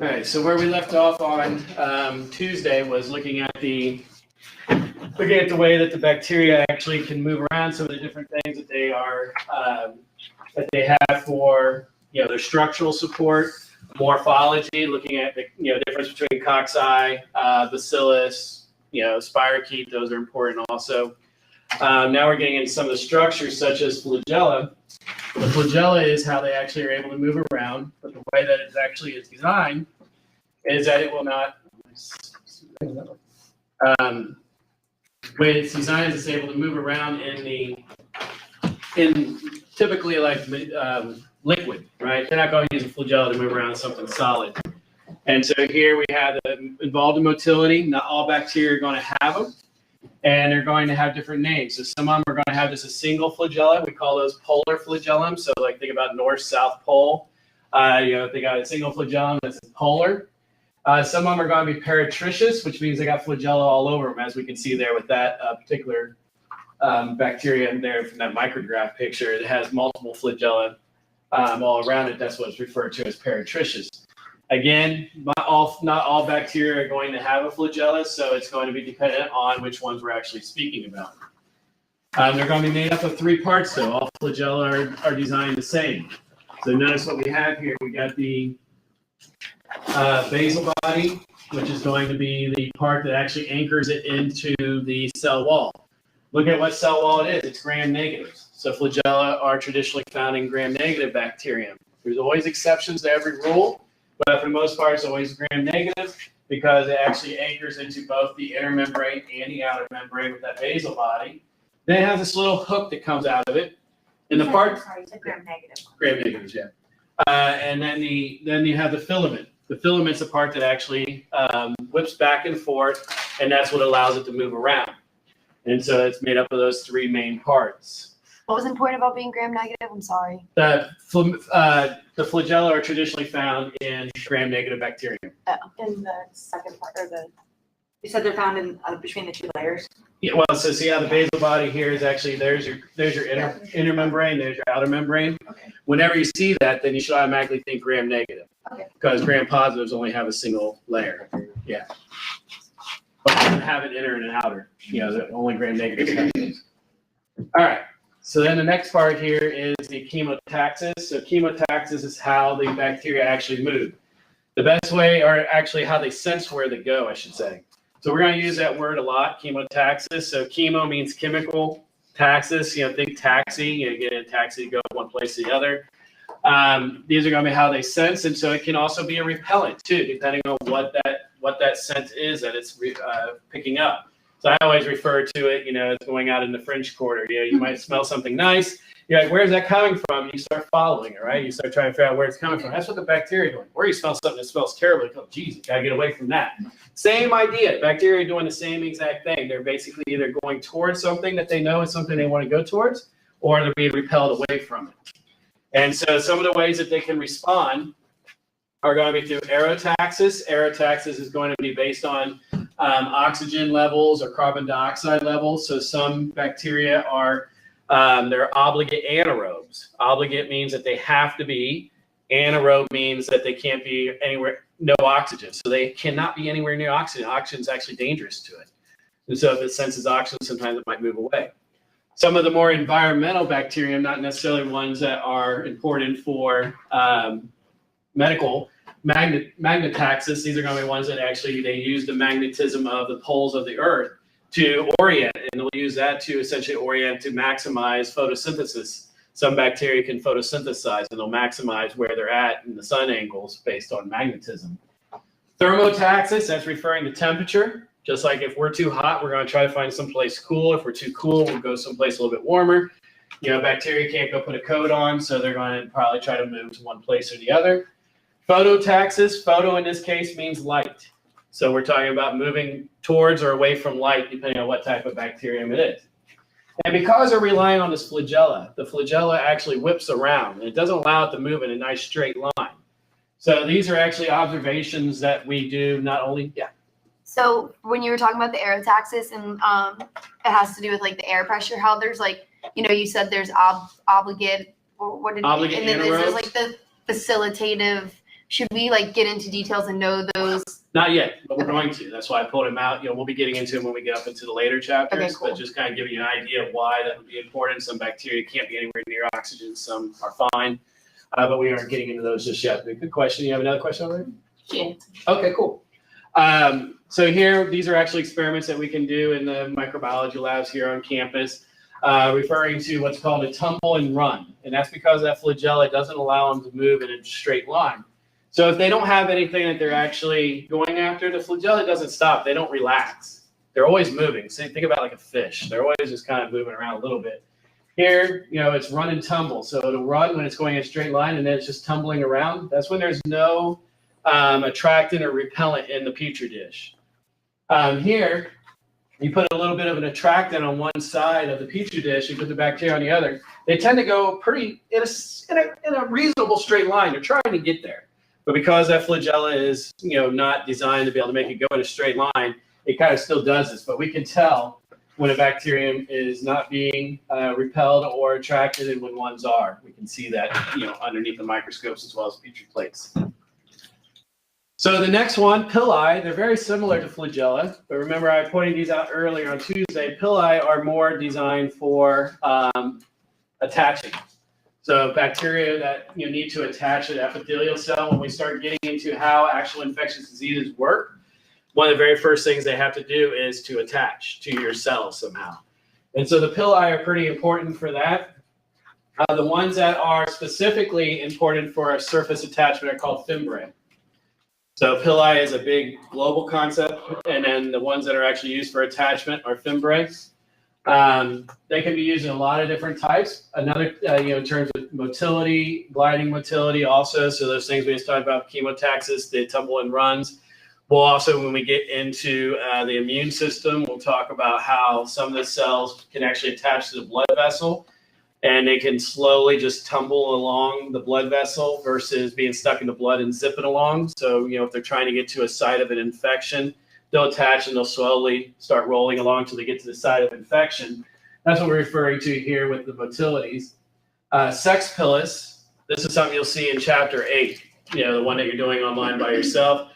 All right, so where we left off on Tuesday was looking at the way that the bacteria actually can move around, some of the different things that they are that they have for their structural support, morphology, looking at the difference between cocci, bacillus, spirochete. Those are important also. Now we're getting into some of the structures such as flagella. The flagella is how they actually are able to move around, but the way that it actually is designed is that it will not. Way it's designed is it's able to move around in typically like liquid, right? They're not going to use a flagella to move around something solid. And so here we have involved in motility. Not all bacteria are going to have them, and they're going to have different names. So some of them are going to have just a single flagella. We call those polar flagellum. So like think about north-south pole. If they got a single flagellum, that's polar. Some of them are going to be paratricious, which means they got flagella all over them, as we can see there with that particular bacteria in there from that micrograph picture. It has multiple flagella all around it. That's what's referred to as paratricious. Again, not all bacteria are going to have a flagella, so it's going to be dependent on which ones we're actually speaking about. They're going to be made up of three parts, though. All flagella are designed the same. So notice what we have here. We got the basal body, which is going to be the part that actually anchors it into the cell wall. Look at what cell wall it is. It's gram-negative. So flagella are traditionally found in gram-negative bacterium. There's always exceptions to every rule, but for the most part, it's always gram-negative because it actually anchors into both the inner membrane and the outer membrane with that basal body. Then it has this little hook that comes out of it. And the part. Sorry, it's a gram-negative. Gram-negatives, yeah. And then you have the filament. The filament's the part that actually whips back and forth, and that's what allows it to move around. And so it's made up of those three main parts. What was important about being gram-negative? I'm sorry. The flagella are traditionally found in gram-negative bacterium. In the second part, you said they're found in between the two layers. Yeah, well, so see how the basal body here is actually there's your inner membrane, there's your outer membrane. Okay. Whenever you see that, then you should automatically think gram-negative. Okay. Because gram-positives only have a single layer. Yeah. But they have an inner and an outer. The only gram-negatives have those. All right. So then the next part here is the chemotaxis. So chemotaxis is how the bacteria actually move. The best way, or actually how they sense where they go, I should say. So we're going to use that word a lot, chemotaxis. So chemo means chemical, taxis, think taxi. You get in a taxi to go one place to the other. These are going to be how they sense, and so it can also be a repellent too, depending on what that scent is that it's picking up. So I always refer to it, as going out in the French Quarter. You might smell something nice. You're like, where's that coming from? You start following it, right? You start trying to figure out where it's coming from. That's what the bacteria are doing. Or you smell something that smells terrible. Oh, geez, you got to get away from that. Same idea. Bacteria are doing the same exact thing. They're basically either going towards something that they know is something they want to go towards, or they're being repelled away from it. And so some of the ways that they can respond are going to be through aerotaxis. Aerotaxis is going to be based on oxygen levels or carbon dioxide levels. So some bacteria are they're obligate anaerobes. Obligate means that they have to be. Anaerobe means that they can't be anywhere, no oxygen. So they cannot be anywhere near oxygen. Oxygen is actually dangerous to it. And so if it senses oxygen, sometimes it might move away. Some of the more environmental bacteria, not necessarily ones that are important for medical, magnetaxis. These are going to be ones that actually they use the magnetism of the poles of the Earth to orient, and they'll use that to essentially orient to maximize photosynthesis. Some bacteria can photosynthesize, and they'll maximize where they're at in the sun angles based on magnetism. Thermotaxis, that's referring to temperature. Just like if we're too hot, we're going to try to find someplace cool. If we're too cool, we'll go someplace a little bit warmer. Bacteria can't go put a coat on, so they're going to probably try to move to one place or the other. Phototaxis, photo in this case means light. So we're talking about moving towards or away from light, depending on what type of bacterium it is. And because they're relying on this flagella, the flagella actually whips around, and it doesn't allow it to move in a nice straight line. So these are actually observations that we do not only, So when you were talking about the aerotaxis, and it has to do with like the air pressure, how there's like, you said there's obligate, or what did Obligate and then there's anaerobes. like the facilitative should we like get into details and know those? Not yet, but we're going to. That's why I pulled him out. We'll be getting into him when we get up into the later chapters. Okay, cool. But just kind of give you an idea of why that would be important. Some bacteria can't be anywhere near oxygen. Some are fine. But we aren't getting into those just yet. But good question. You have another question over there? Yeah. Okay, cool. So here, these are actually experiments that we can do in the microbiology labs here on campus, referring to what's called a tumble and run. And that's because that flagella doesn't allow them to move in a straight line. So if they don't have anything that they're actually going after, the flagella doesn't stop. They don't relax. They're always moving. So think about like a fish. They're always just kind of moving around a little bit. Here, it's run and tumble. So it'll run when it's going in a straight line, and then it's just tumbling around. That's when there's no attractant or repellent in the petri dish. Here, you put a little bit of an attractant on one side of the petri dish, you put the bacteria on the other. They tend to go pretty in a reasonable straight line. They're trying to get there. But because that flagella is, not designed to be able to make it go in a straight line, it kind of still does this. But we can tell when a bacterium is not being repelled or attracted and when ones are. We can see that, underneath the microscopes as well as petri plates. So the next one, pili, they're very similar to flagella. But remember, I pointed these out earlier on Tuesday. Pili are more designed for attaching. So bacteria that need to attach an epithelial cell, when we start getting into how actual infectious diseases work, one of the very first things they have to do is to attach to your cells somehow. And so the pili are pretty important for that. The ones that are specifically important for a surface attachment are called fimbriae. So pili is a big global concept, and then the ones that are actually used for attachment are fimbriae. They can be used in a lot of different types. Another, in terms of motility, gliding motility also. So those things we just talked about, chemotaxis, the tumble and runs. We'll also, when we get into the immune system, we'll talk about how some of the cells can actually attach to the blood vessel, and they can slowly just tumble along the blood vessel versus being stuck in the blood and zipping along. So, if they're trying to get to a site of an infection, they'll attach and they'll slowly start rolling along until they get to the site of infection. That's what we're referring to here with the motilities. Sex pilus, this is something you'll see in chapter 8, the one that you're doing online by yourself.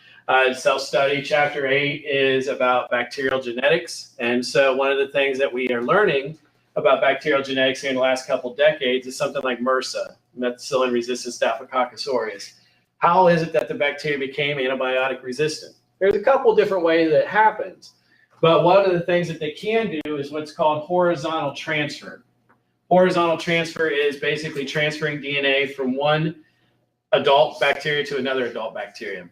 Self-study, chapter 8 is about bacterial genetics. And so one of the things that we are learning about bacterial genetics here in the last couple decades is something like MRSA, methicillin-resistant Staphylococcus aureus. How is it that the bacteria became antibiotic resistant? There's a couple different ways that it happens, but one of the things that they can do is what's called horizontal transfer. Horizontal transfer is basically transferring DNA from one adult bacteria to another adult bacteria.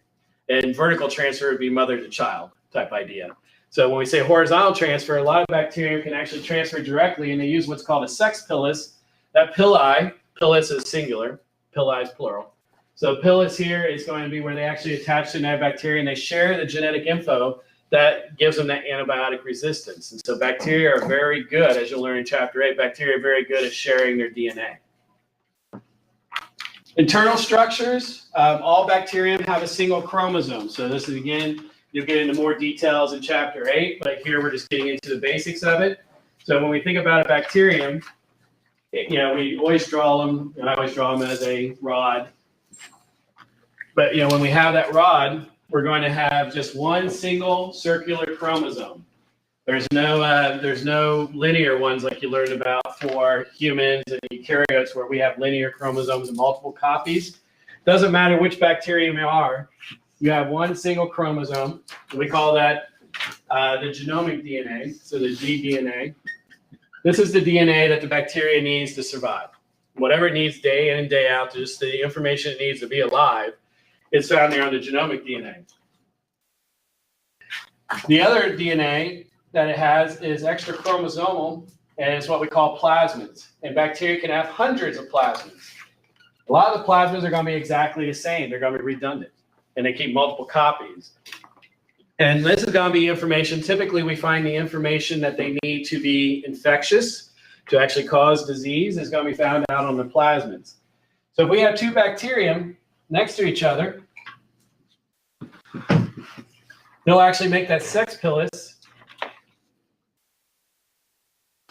And vertical transfer would be mother to child type idea. So when we say horizontal transfer, a lot of bacteria can actually transfer directly, and they use what's called a sex pilus. That pili, pilus is singular, pili is plural. So pilus here is going to be where they actually attach to that bacteria, and they share the genetic info that gives them that antibiotic resistance. And so bacteria are very good, as you'll learn in chapter 8, bacteria are very good at sharing their DNA. Internal structures, all bacterium have a single chromosome. So this is, again, you'll get into more details in chapter 8, but here we're just getting into the basics of it. So when we think about a bacterium, we always draw them, and I always draw them as a rod. But when we have that rod, we're going to have just one single circular chromosome. There's no linear ones like you learned about for humans and eukaryotes, where we have linear chromosomes and multiple copies. Doesn't matter which bacterium you are, you have one single chromosome. We call that the genomic DNA, so the gDNA. This is the DNA that the bacteria needs to survive. Whatever it needs day in and day out, just the information it needs to be alive, is found there on the genomic DNA. The other DNA that it has is extra chromosomal, and it's what we call plasmids. And bacteria can have hundreds of plasmids. A lot of the plasmids are going to be exactly the same. They're going to be redundant, and they keep multiple copies. And this is going to be information. Typically, we find the information that they need to be infectious, to actually cause disease, is going to be found out on the plasmids. So if we have two bacterium next to each other, they'll actually make that sex pilus.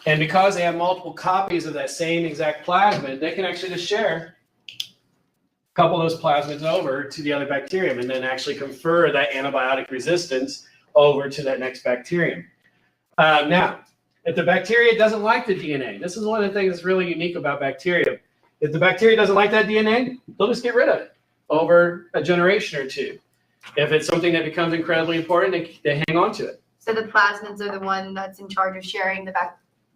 And because they have multiple copies of that same exact plasmid, they can actually just share couple those plasmids over to the other bacterium and then actually confer that antibiotic resistance over to that next bacterium. Now, if the bacteria doesn't like the DNA, this is one of the things that's really unique about bacteria. If the bacteria doesn't like that DNA, they'll just get rid of it over a generation or two. If it's something that becomes incredibly important, they hang on to it. So the plasmids are the one that's in charge of sharing the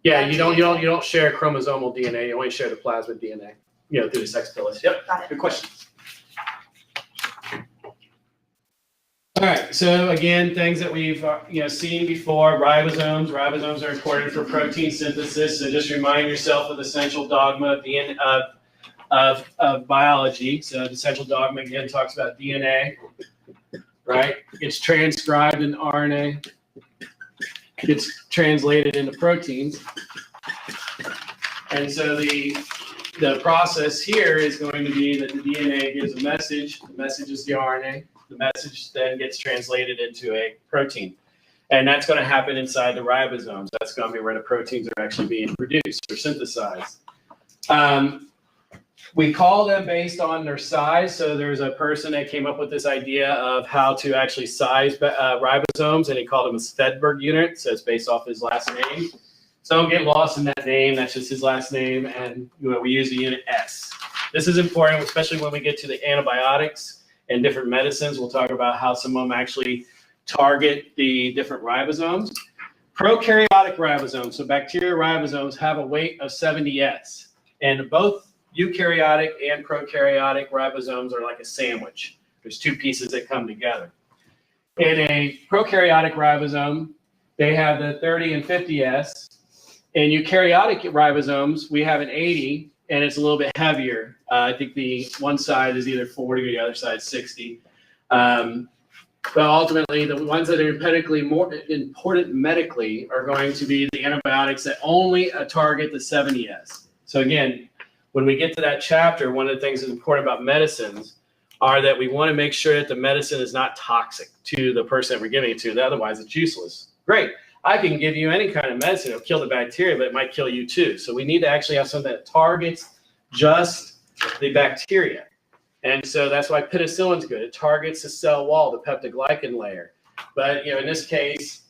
Yeah, you don't share chromosomal DNA. You only share the plasmid DNA. Through the sex pillars. Yep. Got it. Good question. All right. So again, things that we've seen before: ribosomes. Ribosomes are important for protein synthesis. So just remind yourself of the central dogma of biology. So the central dogma again talks about DNA. Right? It's transcribed in RNA. Gets translated into proteins. And so the process here is going to be that the DNA gives a message. The message is the RNA. The message then gets translated into a protein. And that's going to happen inside the ribosomes. That's going to be where the proteins are actually being produced or synthesized. We call them based on their size. So there's a person that came up with this idea of how to actually size ribosomes, and he called them a Svedberg unit. So it's based off his last name. So don't get lost in that name. That's just his last name. And we use the unit S. This is important, especially when we get to the antibiotics and different medicines. We'll talk about how some of them actually target the different ribosomes. Prokaryotic ribosomes, so bacterial ribosomes, have a weight of 70 S. And both eukaryotic and prokaryotic ribosomes are like a sandwich. There's two pieces that come together. In a prokaryotic ribosome, they have the 30 and 50 S. In eukaryotic ribosomes, we have an 80, and it's a little bit heavier. I think the one side is either 40 or the other side is 60. But ultimately, the ones that are more important medically are going to be the antibiotics that only target the 70S. So again, when we get to that chapter, one of the things that's important about medicines are that we want to make sure that the medicine is not toxic to the person that we're giving it to. Otherwise, it's useless. Great. I can give you any kind of medicine. It'll kill the bacteria, but it might kill you too. So we need to actually have something that targets just the bacteria. And so that's why penicillin's good. It targets the cell wall, the peptidoglycan layer. But in this case,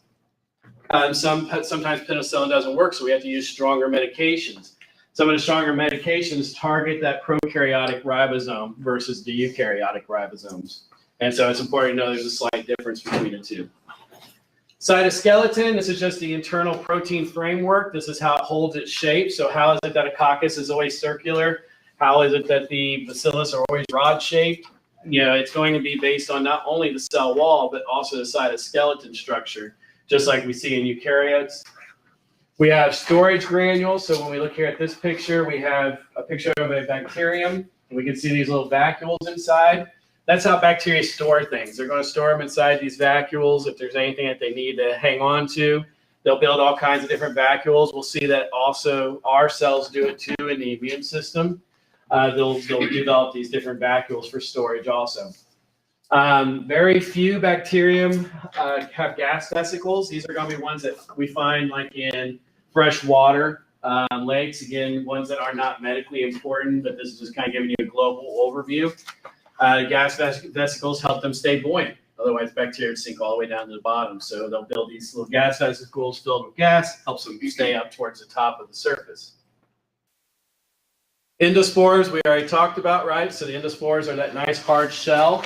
sometimes penicillin doesn't work, so we have to use stronger medications. Some of the stronger medications target that prokaryotic ribosome versus the eukaryotic ribosomes. And so it's important to know there's a slight difference between the two. Cytoskeleton, this is just the internal protein framework. This is how it holds its shape. So how is it that a coccus is always circular? How is it that the bacillus are always rod-shaped? It's going to be based on not only the cell wall, but also the cytoskeleton structure, just like we see in eukaryotes. We have storage granules. So when we look here at this picture, we have a picture of a bacterium, and we can see these little vacuoles inside. That's how bacteria store things. They're going to store them inside these vacuoles. If there's anything that they need to hang on to, they'll build all kinds of different vacuoles. We'll see that also our cells do it too in the immune system. They'll develop these different vacuoles for storage also. Very few bacterium have gas vesicles. These are going to be ones that we find like in fresh water lakes. Again, ones that are not medically important, but this is just kind of giving you a global overview. Gas vesicles help them stay buoyant. Otherwise, bacteria would sink all the way down to the bottom. So they'll build these little gas vesicles filled with gas, helps them stay up towards the top of the surface. Endospores, we already talked about, right? So the endospores are that nice hard shell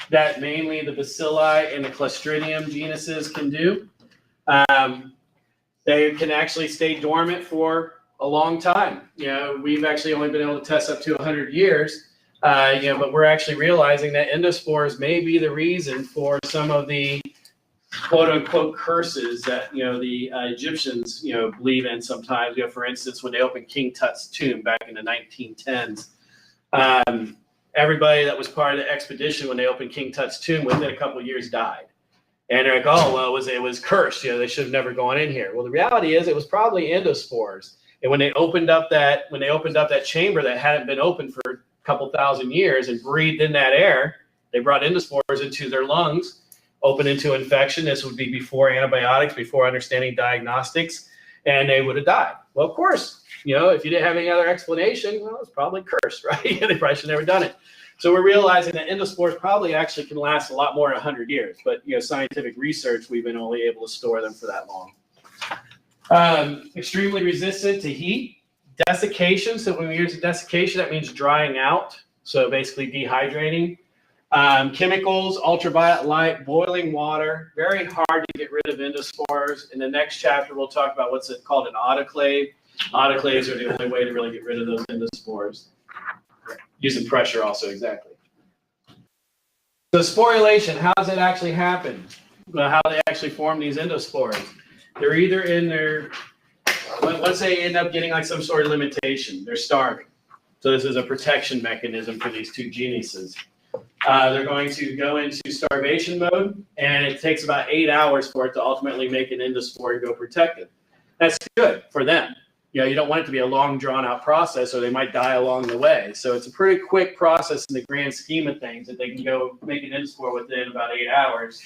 that mainly the bacilli and the Clostridium genuses can do. They can actually stay dormant for a long time. We've actually only been able to test up to 100 years. But we're actually realizing that endospores may be the reason for some of the quote-unquote curses that the Egyptians believe in sometimes. For instance, when they opened King Tut's tomb back in the 1910s, everybody that was part of the expedition when they opened King Tut's tomb within a couple of years died. And they're like, oh well, it was cursed. They should have never gone in here. Well, the reality is it was probably endospores. And when they opened up that chamber that hadn't been opened for a couple thousand years and breathed in that air, they brought endospores into their lungs, open into infection. This would be before antibiotics, before understanding diagnostics, and they would have died. Well, of course, if you didn't have any other explanation, well, it's probably cursed, right? They probably should have never done it. So we're realizing that endospores probably actually can last a lot more than 100 years, but scientific research, we've been only able to store them for that long. Extremely resistant to heat. Desiccation, so when we use desiccation, that means drying out, so basically dehydrating. Chemicals, ultraviolet light, boiling water, very hard to get rid of endospores. In the next chapter, we'll talk about what's called an autoclave. Autoclaves are the only way to really get rid of those endospores. Using pressure also, exactly. So sporulation, how does it actually happen? Well, how they actually form these endospores. They're either in their, let's say they end up getting like some sort of limitation. They're starving. So this is a protection mechanism for these two genuses. They're going to go into starvation mode, and it takes about 8 hours for it to ultimately make an endospore and go protected. That's good for them. You don't want it to be a long, drawn-out process, or they might die along the way. So it's a pretty quick process in the grand scheme of things that they can go make an endospore within about 8 hours.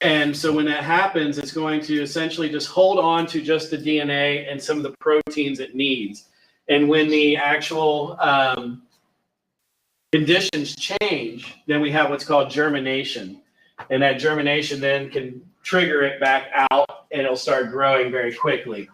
And so when that happens, it's going to essentially just hold on to just the DNA and some of the proteins it needs. And when the actual conditions change, then we have what's called germination. And that germination then can trigger it back out, and it'll start growing very quickly.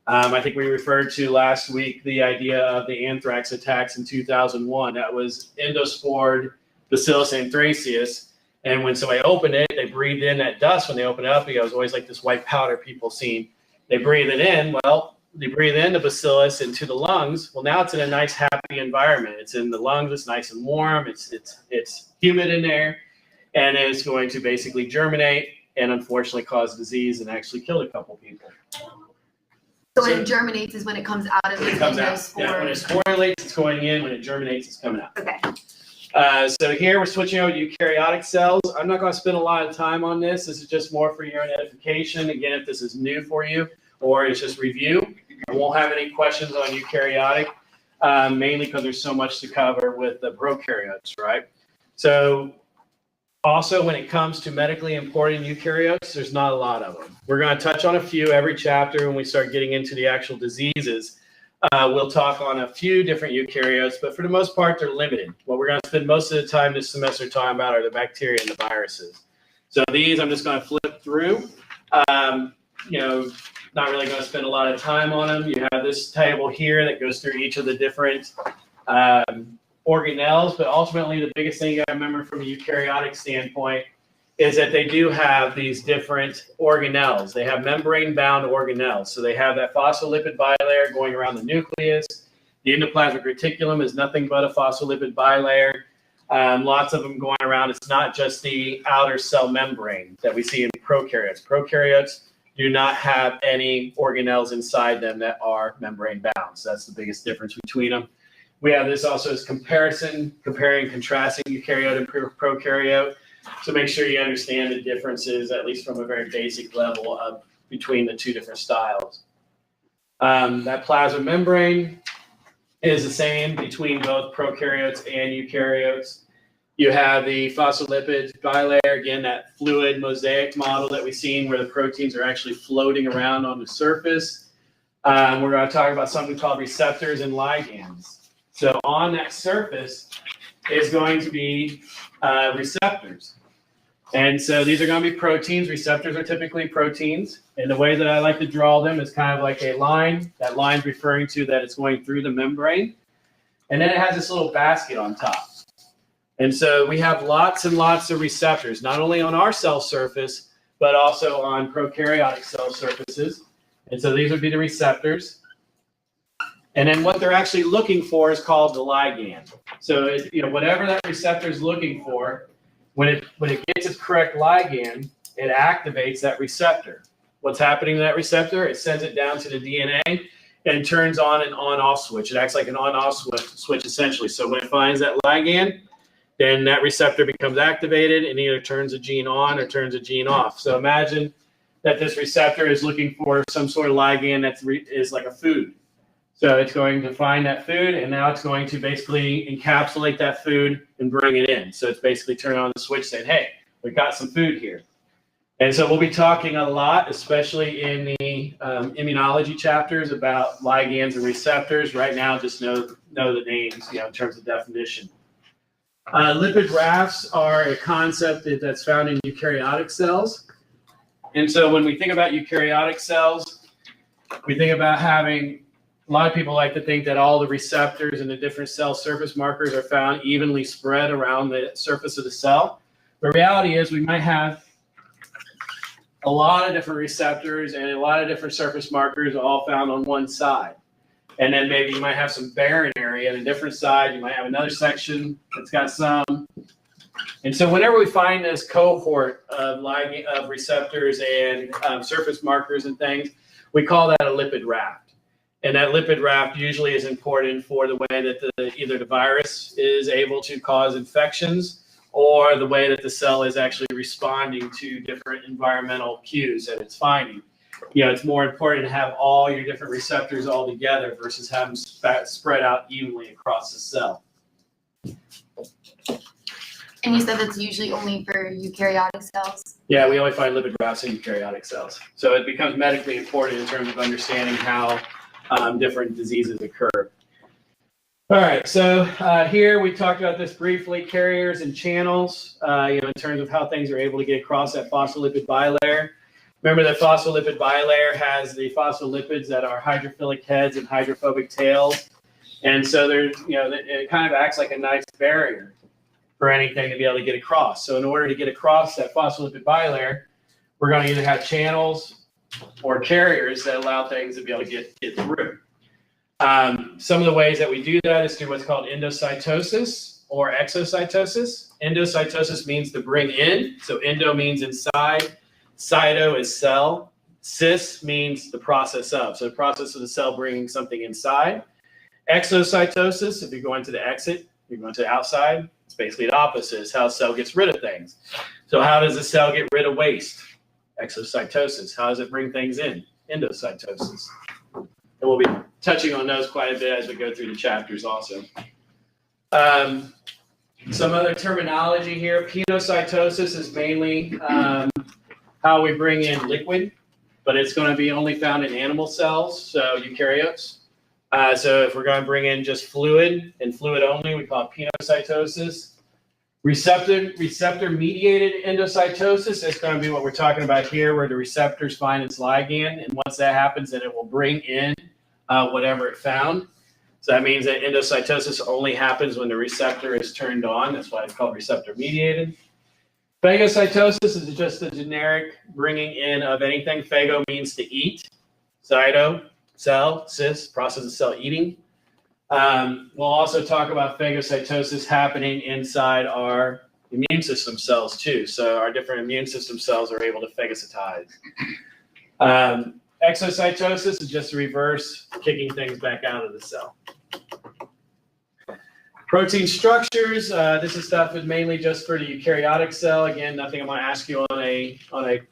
I think we referred to last week the idea of the anthrax attacks in 2001. That was endospored Bacillus anthracis. And when somebody opened it, they breathed in that dust. When they open it up, it was always like this white powder people seen. They breathe it in. Well, they breathe in the bacillus into the lungs. Well, now it's in a nice, happy environment. It's in the lungs. It's nice and warm. It's humid in there, and it's going to basically germinate and unfortunately cause disease and actually killed a couple people. So when it germinates is when it comes out of the endospore. Yeah, when it sporulates, it's going in. When it germinates, it's coming out. Okay. So here we're switching over to eukaryotic cells. I'm not going to spend a lot of time on this. This is just more for your own edification. Again, if this is new for you or it's just review, I won't have any questions on eukaryotic, mainly because there's so much to cover with the prokaryotes, right? So also when it comes to medically important eukaryotes, there's not a lot of them. We're going to touch on a few every chapter when we start getting into the actual diseases. We'll talk on a few different eukaryotes, but for the most part, they're limited. What we're going to spend most of the time this semester talking about are the bacteria and the viruses. So these I'm just going to flip through. Not really going to spend a lot of time on them. You have this table here that goes through each of the different organelles, but ultimately the biggest thing you got to remember from a eukaryotic standpoint is that they do have these different organelles. They have membrane-bound organelles. So they have that phospholipid bilayer going around the nucleus. The endoplasmic reticulum is nothing but a phospholipid bilayer. Lots of them going around. It's not just the outer cell membrane that we see in prokaryotes. Prokaryotes do not have any organelles inside them that are membrane-bound. So that's the biggest difference between them. We have this also as comparing, contrasting eukaryote and prokaryote. So make sure you understand the differences, at least from a very basic level, of between the two different styles. That plasma membrane is the same between both prokaryotes and eukaryotes. You have the phospholipid bilayer, again, that fluid mosaic model that we've seen where the proteins are actually floating around on the surface. We're going to talk about something called receptors and ligands. So on that surface is going to be receptors. And so these are going to be proteins. Receptors are typically proteins. And the way that I like to draw them is kind of like a line. That line's referring to that it's going through the membrane. And then it has this little basket on top. And so we have lots and lots of receptors, not only on our cell surface, but also on prokaryotic cell surfaces. And so these would be the receptors. And then what they're actually looking for is called the ligand. So whatever that receptor is looking for, when it gets its correct ligand, it activates that receptor. What's happening to that receptor? It sends it down to the DNA and turns on an on-off switch. It acts like an on-off switch essentially. So when it finds that ligand, then that receptor becomes activated and either turns a gene on or turns a gene off. So imagine that this receptor is looking for some sort of ligand that is like a food. So it's going to find that food, and now it's going to basically encapsulate that food and bring it in. So it's basically turning on the switch saying, hey, we've got some food here. And so we'll be talking a lot, especially in the immunology chapters, about ligands and receptors. Right now, just know the names, in terms of definition. Lipid rafts are a concept that's found in eukaryotic cells. And so when we think about eukaryotic cells, we think about having, a lot of people like to think that all the receptors and the different cell surface markers are found evenly spread around the surface of the cell. The reality is we might have a lot of different receptors and a lot of different surface markers all found on one side. And then maybe you might have some barren area on a different side. You might have another section that's got some. And so whenever we find this cohort of receptors and surface markers and things, we call that a lipid raft. And that lipid raft usually is important for the way that either the virus is able to cause infections or the way that the cell is actually responding to different environmental cues that it's finding. It's more important to have all your different receptors all together versus have them spread out evenly across the cell. And you said that's usually only for eukaryotic cells? Yeah, we only find lipid rafts in eukaryotic cells. So it becomes medically important in terms of understanding how different diseases occur. All right, so here we talked about this briefly, carriers and channels, in terms of how things are able to get across that phospholipid bilayer. Remember that phospholipid bilayer has the phospholipids that are hydrophilic heads and hydrophobic tails. And so there's, it kind of acts like a nice barrier for anything to be able to get across. So in order to get across that phospholipid bilayer, we're going to either have channels or carriers that allow things to be able to get through. Some of the ways that we do that is through what's called endocytosis or exocytosis. Endocytosis means to bring in. So endo means inside. Cyto is cell. Cis means the process of. So the process of the cell bringing something inside. Exocytosis, if you're going to the exit, you're going to the outside. It's basically the opposite. It's how a cell gets rid of things. So how does the cell get rid of waste? Exocytosis. How does it bring things in? Endocytosis. And we'll be touching on those quite a bit as we go through the chapters also. Some other terminology here. Penocytosis is mainly how we bring in liquid, but it's going to be only found in animal cells, so eukaryotes. So if we're going to bring in just fluid and fluid only, we call it penocytosis. Receptor-mediated endocytosis is going to be what we're talking about here, where the receptors find its ligand, and once that happens, then it will bring in whatever it found. So that means that endocytosis only happens when the receptor is turned on. That's why it's called receptor-mediated. Phagocytosis is just a generic bringing in of anything. Phago means to eat. Cyto, cell, cis, process of cell eating. We'll also talk about phagocytosis happening inside our immune system cells too. So our different immune system cells are able to phagocytize. Exocytosis is just the reverse, kicking things back out of the cell. Protein structures, this is stuff that's mainly just for the eukaryotic cell. Again, nothing I'm going to ask you on a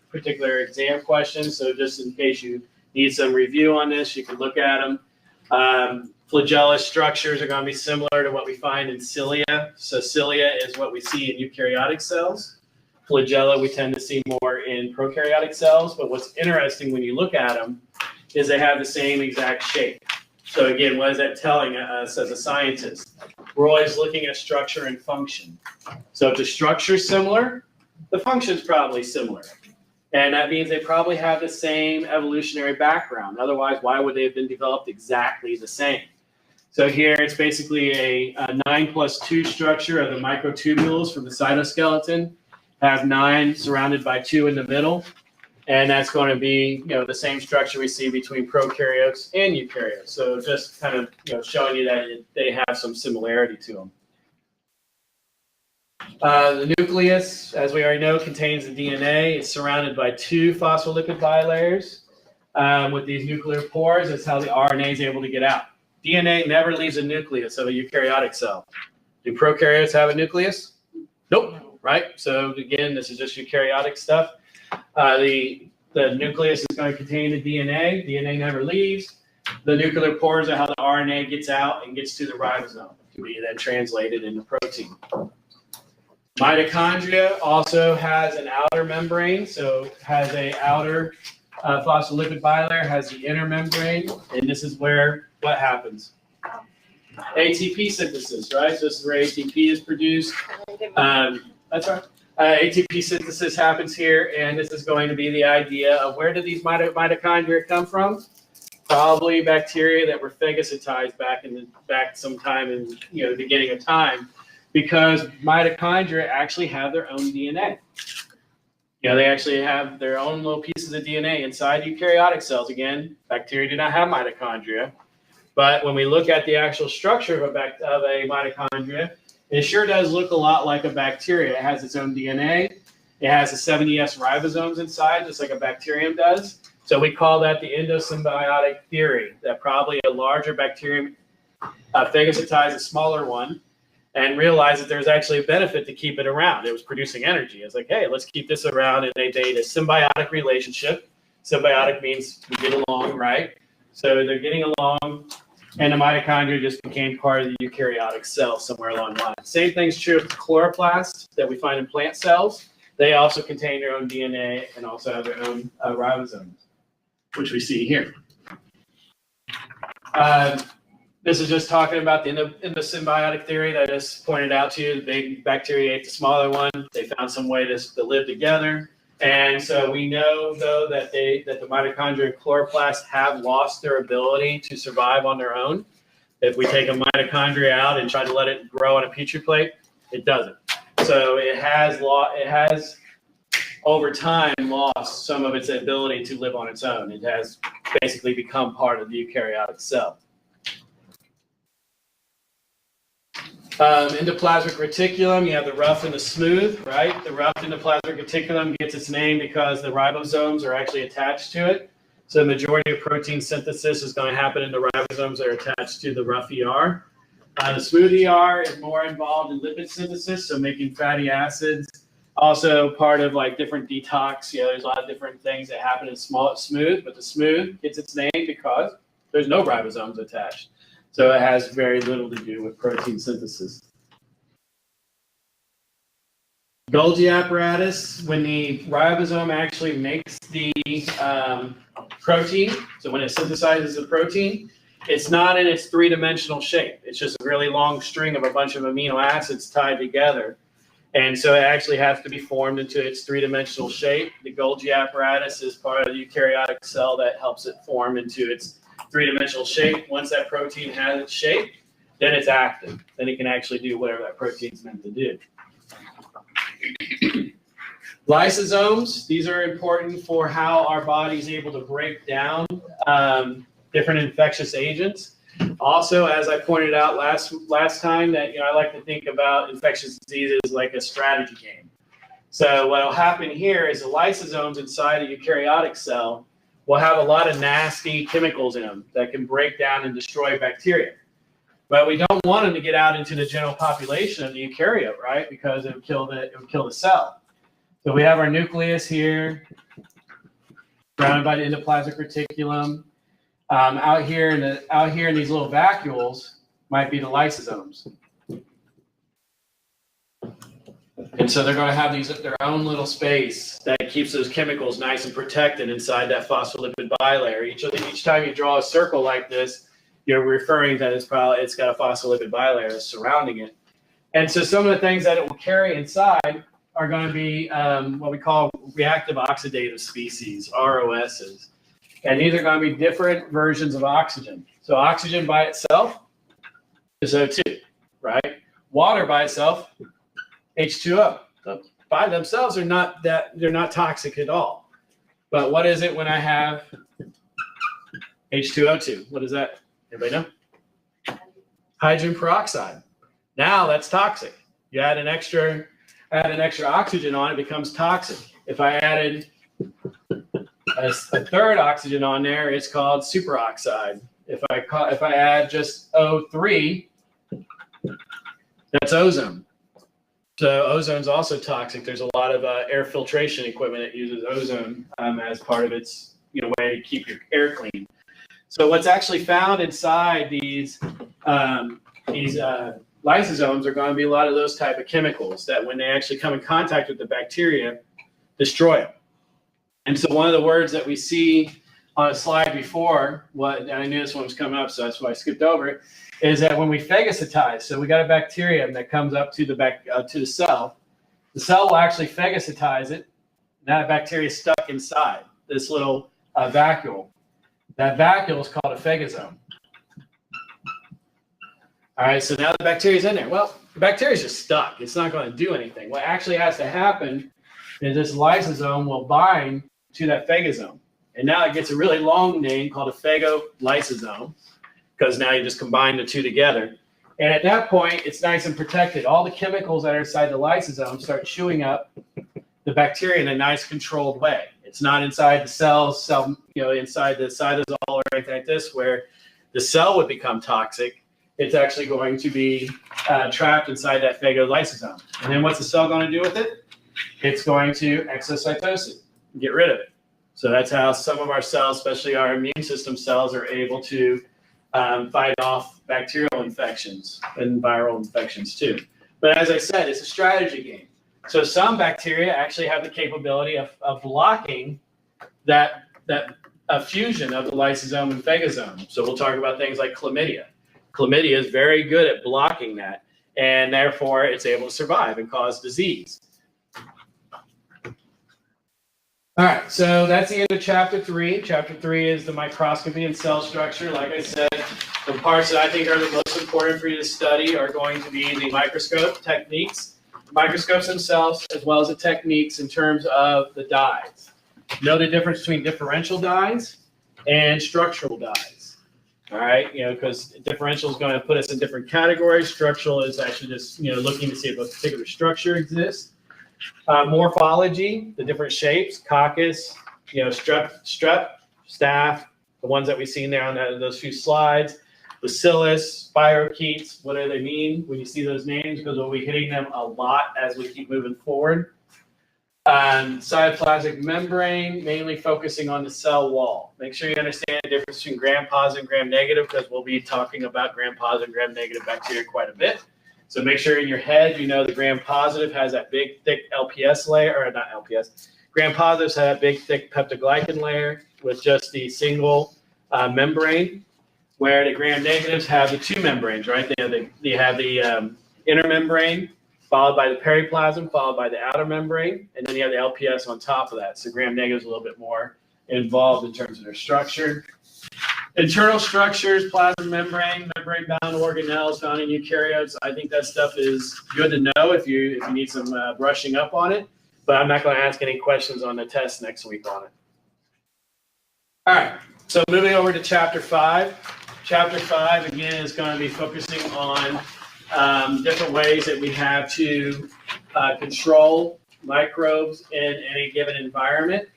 particular exam question. So just in case you need some review on this, you can look at them. Flagellus structures are going to be similar to what we find in cilia. So cilia is what we see in eukaryotic cells. Flagella we tend to see more in prokaryotic cells. But what's interesting when you look at them is they have the same exact shape. So again, what is that telling us as a scientist? We're always looking at structure and function. So if the structure is similar, the function is probably similar. And that means they probably have the same evolutionary background. Otherwise, why would they have been developed exactly the same? So here it's basically a 9+2 structure of the microtubules from the cytoskeleton. Have 9 surrounded by 2 in the middle. And that's going to be, the same structure we see between prokaryotes and eukaryotes. So just kind of, showing you that they have some similarity to them. The nucleus, as we already know, contains the DNA. It's surrounded by 2 phospholipid bilayers. With these nuclear pores, that's how the RNA is able to get out. DNA never leaves a nucleus of a eukaryotic cell. Do prokaryotes have a nucleus? Nope, right? So again, this is just eukaryotic stuff. The nucleus is going to contain the DNA. DNA never leaves. The nuclear pores are how the RNA gets out and gets to the ribosome to be then translated into protein. Mitochondria also has an outer membrane, so has a outer phospholipid bilayer, has the inner membrane, and this is where what happens. ATP synthesis, right? So this is where ATP is produced. That's right. ATP synthesis happens here, and this is going to be the idea of where do these mitochondria come from? Probably bacteria that were phagocytized back sometime in the beginning of time, because mitochondria actually have their own DNA. They actually have their own little pieces of DNA inside eukaryotic cells. Again, bacteria do not have mitochondria, but when we look at the actual structure of a mitochondria, it sure does look a lot like a bacteria. It has its own DNA. It has the 70S ribosomes inside, just like a bacterium does. So we call that the endosymbiotic theory, that probably a larger bacterium phagocytized a smaller one and realized that there's actually a benefit to keep it around. It was producing energy. It's like, hey, let's keep this around. And they made a symbiotic relationship. Symbiotic means we get along, right? So they're getting along. And the mitochondria just became part of the eukaryotic cell somewhere along the line. Same thing's true of the chloroplasts that we find in plant cells. They also contain their own DNA and also have their own ribosomes, which we see here. This is just talking about the endosymbiotic theory that I just pointed out to you. The big bacteria ate the smaller one. They found some way to live together. And so we know, though, that the mitochondria and chloroplasts have lost their ability to survive on their own. If we take a mitochondria out and try to let it grow on a petri plate, it doesn't. So it has over time lost some of its ability to live on its own. It has basically become part of the eukaryotic cell. Endoplasmic reticulum, you have the rough and the smooth, right? The rough endoplasmic reticulum gets its name because the ribosomes are actually attached to it. So the majority of protein synthesis is going to happen in the ribosomes that are attached to the rough ER. The smooth ER is more involved in lipid synthesis, so making fatty acids. Also part of like different detox. There's a lot of different things that happen in smooth, but the smooth gets its name because there's no ribosomes attached. So it has very little to do with protein synthesis. Golgi apparatus, when the ribosome actually makes the protein, so when it synthesizes the protein, it's not in its three-dimensional shape. It's just a really long string of a bunch of amino acids tied together. And so it actually has to be formed into its three-dimensional shape. The Golgi apparatus is part of the eukaryotic cell that helps it form into its three-dimensional shape. Once that protein has its shape, then it's active. Then it can actually do whatever that protein's meant to do. Lysosomes, these are important for how our body's able to break down different infectious agents. Also, as I pointed out last time, that I like to think about infectious diseases like a strategy game. So what will happen here is the lysosomes inside a eukaryotic cell will have a lot of nasty chemicals in them that can break down and destroy bacteria. But we don't want them to get out into the general population of the eukaryote, right? Because it would kill the cell. So we have our nucleus here, surrounded by the endoplasmic reticulum. Out here in these little vacuoles might be the lysosomes. And so they're going to have their own little space that keeps those chemicals nice and protected inside that phospholipid bilayer. Each time you draw a circle like this, you're referring that it's got a phospholipid bilayer that's surrounding it. And so some of the things that it will carry inside are going to be what we call reactive oxidative species, ROSs. And these are going to be different versions of oxygen. So oxygen by itself is O2, right? Water by itself, H2O. So by themselves, they're not toxic at all. But what is it when I have H2O2? What is that? Anybody know? Hydrogen peroxide. Now that's toxic. You add an extra oxygen on, it becomes toxic. If I added a third oxygen on there, it's called superoxide. If I add just O3, that's ozone. So ozone's also toxic. There's a lot of air filtration equipment that uses ozone as part of its way to keep your air clean. So what's actually found inside these lysosomes lysosomes are going to be a lot of those type of chemicals that when they actually come in contact with the bacteria, destroy them. And so one of the words that we see on a slide before, and I knew this one was coming up, so that's why I skipped over it, is that when we phagocytize, so we got a bacterium that comes up to the cell will actually phagocytize it. Now that bacteria is stuck inside this little vacuole. That vacuole is called a phagosome. All right, so now the bacteria is in there. Well, the bacteria is just stuck. It's not going to do anything. What actually has to happen is this lysosome will bind to that phagosome. And now it gets a really long name called a phagolysosome, because now you just combine the two together. And at that point, it's nice and protected. All the chemicals that are inside the lysosome start chewing up the bacteria in a nice controlled way. It's not inside the cells, inside the cytosol or anything like this, where the cell would become toxic. It's actually going to be trapped inside that phagolysosome. And then what's the cell going to do with it? It's going to exocytose it, get rid of it. So that's how some of our cells, especially our immune system cells, are able to fight off bacterial infections and viral infections too. But as I said, it's a strategy game. So some bacteria actually have the capability of blocking that fusion of the lysosome and phagosome. So we'll talk about things like chlamydia. Chlamydia is very good at blocking that, and therefore it's able to survive and cause disease. All right, so that's the end of chapter 3. Chapter 3 is the microscopy and cell structure. Like I said, the parts that I think are the most important for you to study are going to be the microscope techniques, microscopes themselves, as well as the techniques in terms of the dyes. Know the difference between differential dyes and structural dyes. All right, because differential is going to put us in different categories. Structural is actually just, looking to see if a particular structure exists. Morphology, the different shapes, coccus, strep, staph, the ones that we've seen there on those few slides. Bacillus, spirochetes, what do they mean when you see those names? Because we'll be hitting them a lot as we keep moving forward. Cytoplasmic membrane, mainly focusing on the cell wall. Make sure you understand the difference between gram-positive and gram-negative, because we'll be talking about gram-positive and gram-negative bacteria quite a bit. So make sure in your head, the gram-positive has that big, thick LPS layer, or not LPS. Gram-positives have that big, thick peptidoglycan layer with just the single membrane, where the gram-negatives have the two membranes, right? They have the inner membrane, followed by the periplasm, followed by the outer membrane, and then you have the LPS on top of that. So gram-negative is a little bit more involved in terms of their structure. Internal structures, plasma membrane, membrane-bound organelles found in eukaryotes. I think that stuff is good to know if you need some brushing up on it, but I'm not going to ask any questions on the test next week on it. All right, so moving over to chapter 5. Chapter 5, again, is going to be focusing on different ways that we have to control microbes in any given environment.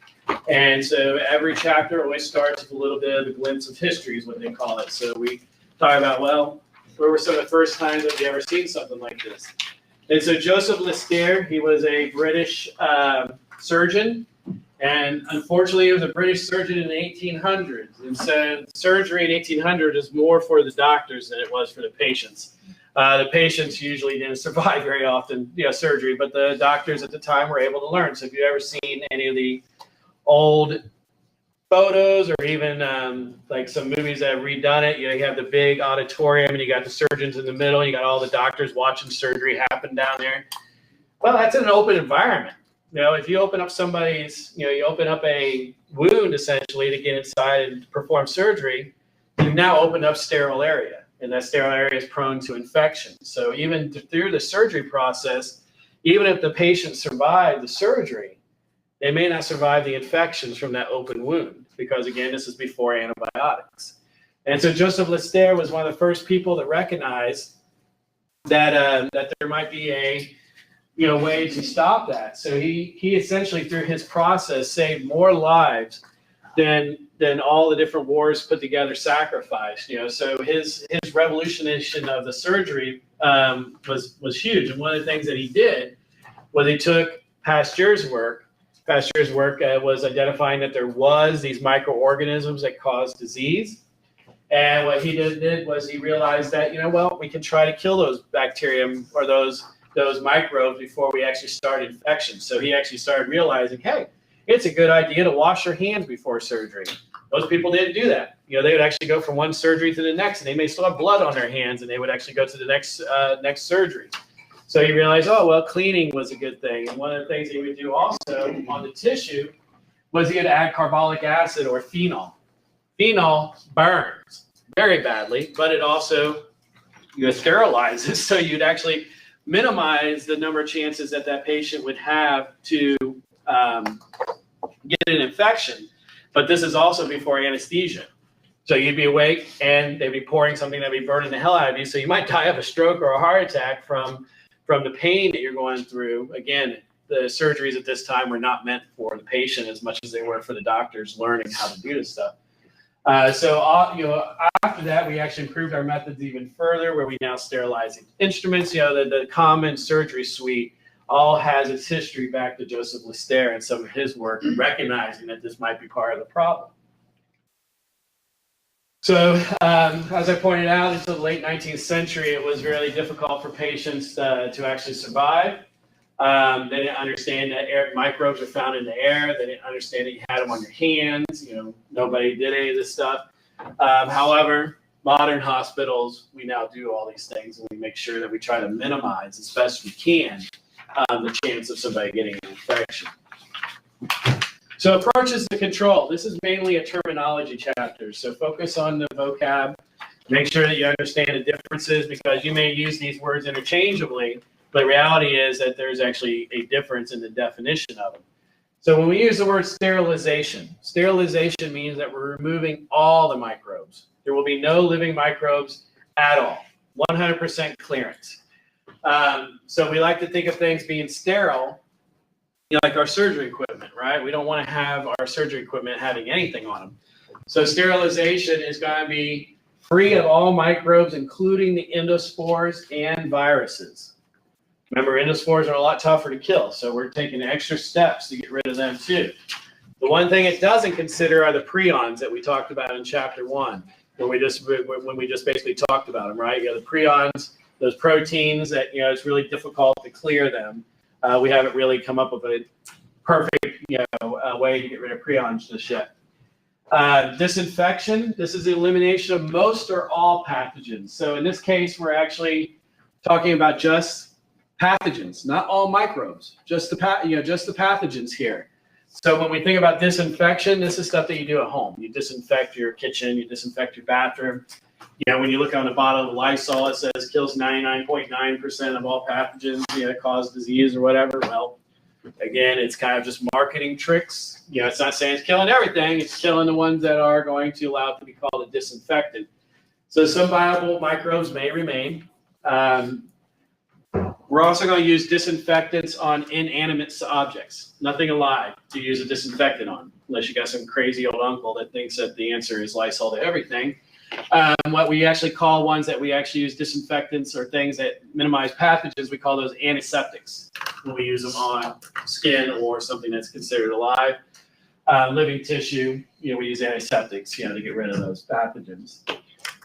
And so every chapter always starts with a little bit of a glimpse of history is what they call it. So we talk about, where were some of the first times that we ever seen something like this? And so Joseph Lister, he was a British surgeon. And unfortunately, he was a British surgeon in the 1800s. And so surgery in 1800 is more for the doctors than it was for the patients. The patients usually didn't survive very often, surgery, but the doctors at the time were able to learn. So if you've ever seen any of the old photos or even like some movies that have redone it, you have the big auditorium and you got the surgeons in the middle, and you got all the doctors watching surgery happen down there. Well, that's an open environment. If you open up somebody's, you open up a wound essentially to get inside and perform surgery, you've now opened up sterile area, and that sterile area is prone to infection. So even through the surgery process, even if the patient survived the surgery, they may not survive the infections from that open wound, because again, this is before antibiotics. And so Joseph Lister was one of the first people that recognized that there might be a way to stop that. So he essentially, through his process, saved more lives than all the different wars put together sacrificed. So his revolutionization of the surgery was huge. And one of the things that he did was he took Pasteur's work. Pasteur's work was identifying that there was these microorganisms that cause disease. And what he did was he realized that, well, we can try to kill those bacterium or those microbes before we actually start infection. So he actually started realizing, hey, it's a good idea to wash your hands before surgery. Most people didn't do that. They would actually go from one surgery to the next, and they may still have blood on their hands, and they would actually go to the next surgery. So he realized, oh, well, cleaning was a good thing. And one of the things he would do also on the tissue was he would add carbolic acid or phenol. Phenol burns very badly, but it also sterilizes, so you'd actually minimize the number of chances that patient would have to get an infection. But this is also before anesthesia. So you'd be awake and they'd be pouring something that'd be burning the hell out of you. So you might die of a stroke or a heart attack from the pain that you're going through. Again, the surgeries at this time were not meant for the patient as much as they were for the doctors learning how to do this stuff. After that, we actually improved our methods even further, where we now sterilize instruments. The common surgery suite all has its history back to Joseph Lister and some of his work, and recognizing that this might be part of the problem. So, as I pointed out, until the late 19th century, it was really difficult for patients to actually survive. They didn't understand that microbes are found in the air. They didn't understand that you had them on your hands. Nobody did any of this stuff. However, modern hospitals, we now do all these things, and we make sure that we try to minimize as best we can the chance of somebody getting an infection. So approaches to control. This is mainly a terminology chapter. So focus on the vocab. Make sure that you understand the differences, because you may use these words interchangeably, but the reality is that there's actually a difference in the definition of them. So when we use the word sterilization means that we're removing all the microbes. There will be no living microbes at all, 100% clearance. So we like to think of things being sterile, like our surgery equipment, right? We don't want to have our surgery equipment having anything on them. So sterilization is going to be free of all microbes, including the endospores and viruses. Remember, endospores are a lot tougher to kill, so we're taking extra steps to get rid of them too. The one thing it doesn't consider are the prions that we talked about in chapter 1, when we just basically talked about them, right? The prions, those proteins that it's really difficult to clear them. We haven't really come up with a perfect way to get rid of prions just yet. Disinfection. This is the elimination of most or all pathogens. So in this case, we're actually talking about just pathogens, not all microbes, just the pathogens here. So when we think about disinfection, this is stuff that you do at home. You disinfect your kitchen, you disinfect your bathroom. When you look on the bottom of Lysol, it says kills 99.9% of all pathogens that cause disease or whatever. Well, again, it's kind of just marketing tricks. It's not saying it's killing everything. It's killing the ones that are going to allow it to be called a disinfectant. So some viable microbes may remain. We're also going to use disinfectants on inanimate objects, nothing alive, to use a disinfectant on, unless you got some crazy old uncle that thinks that the answer is Lysol to everything. What we actually call ones that we actually use disinfectants or things that minimize pathogens, we call those antiseptics when we use them on skin or something that's considered alive. Living tissue, we use antiseptics, to get rid of those pathogens.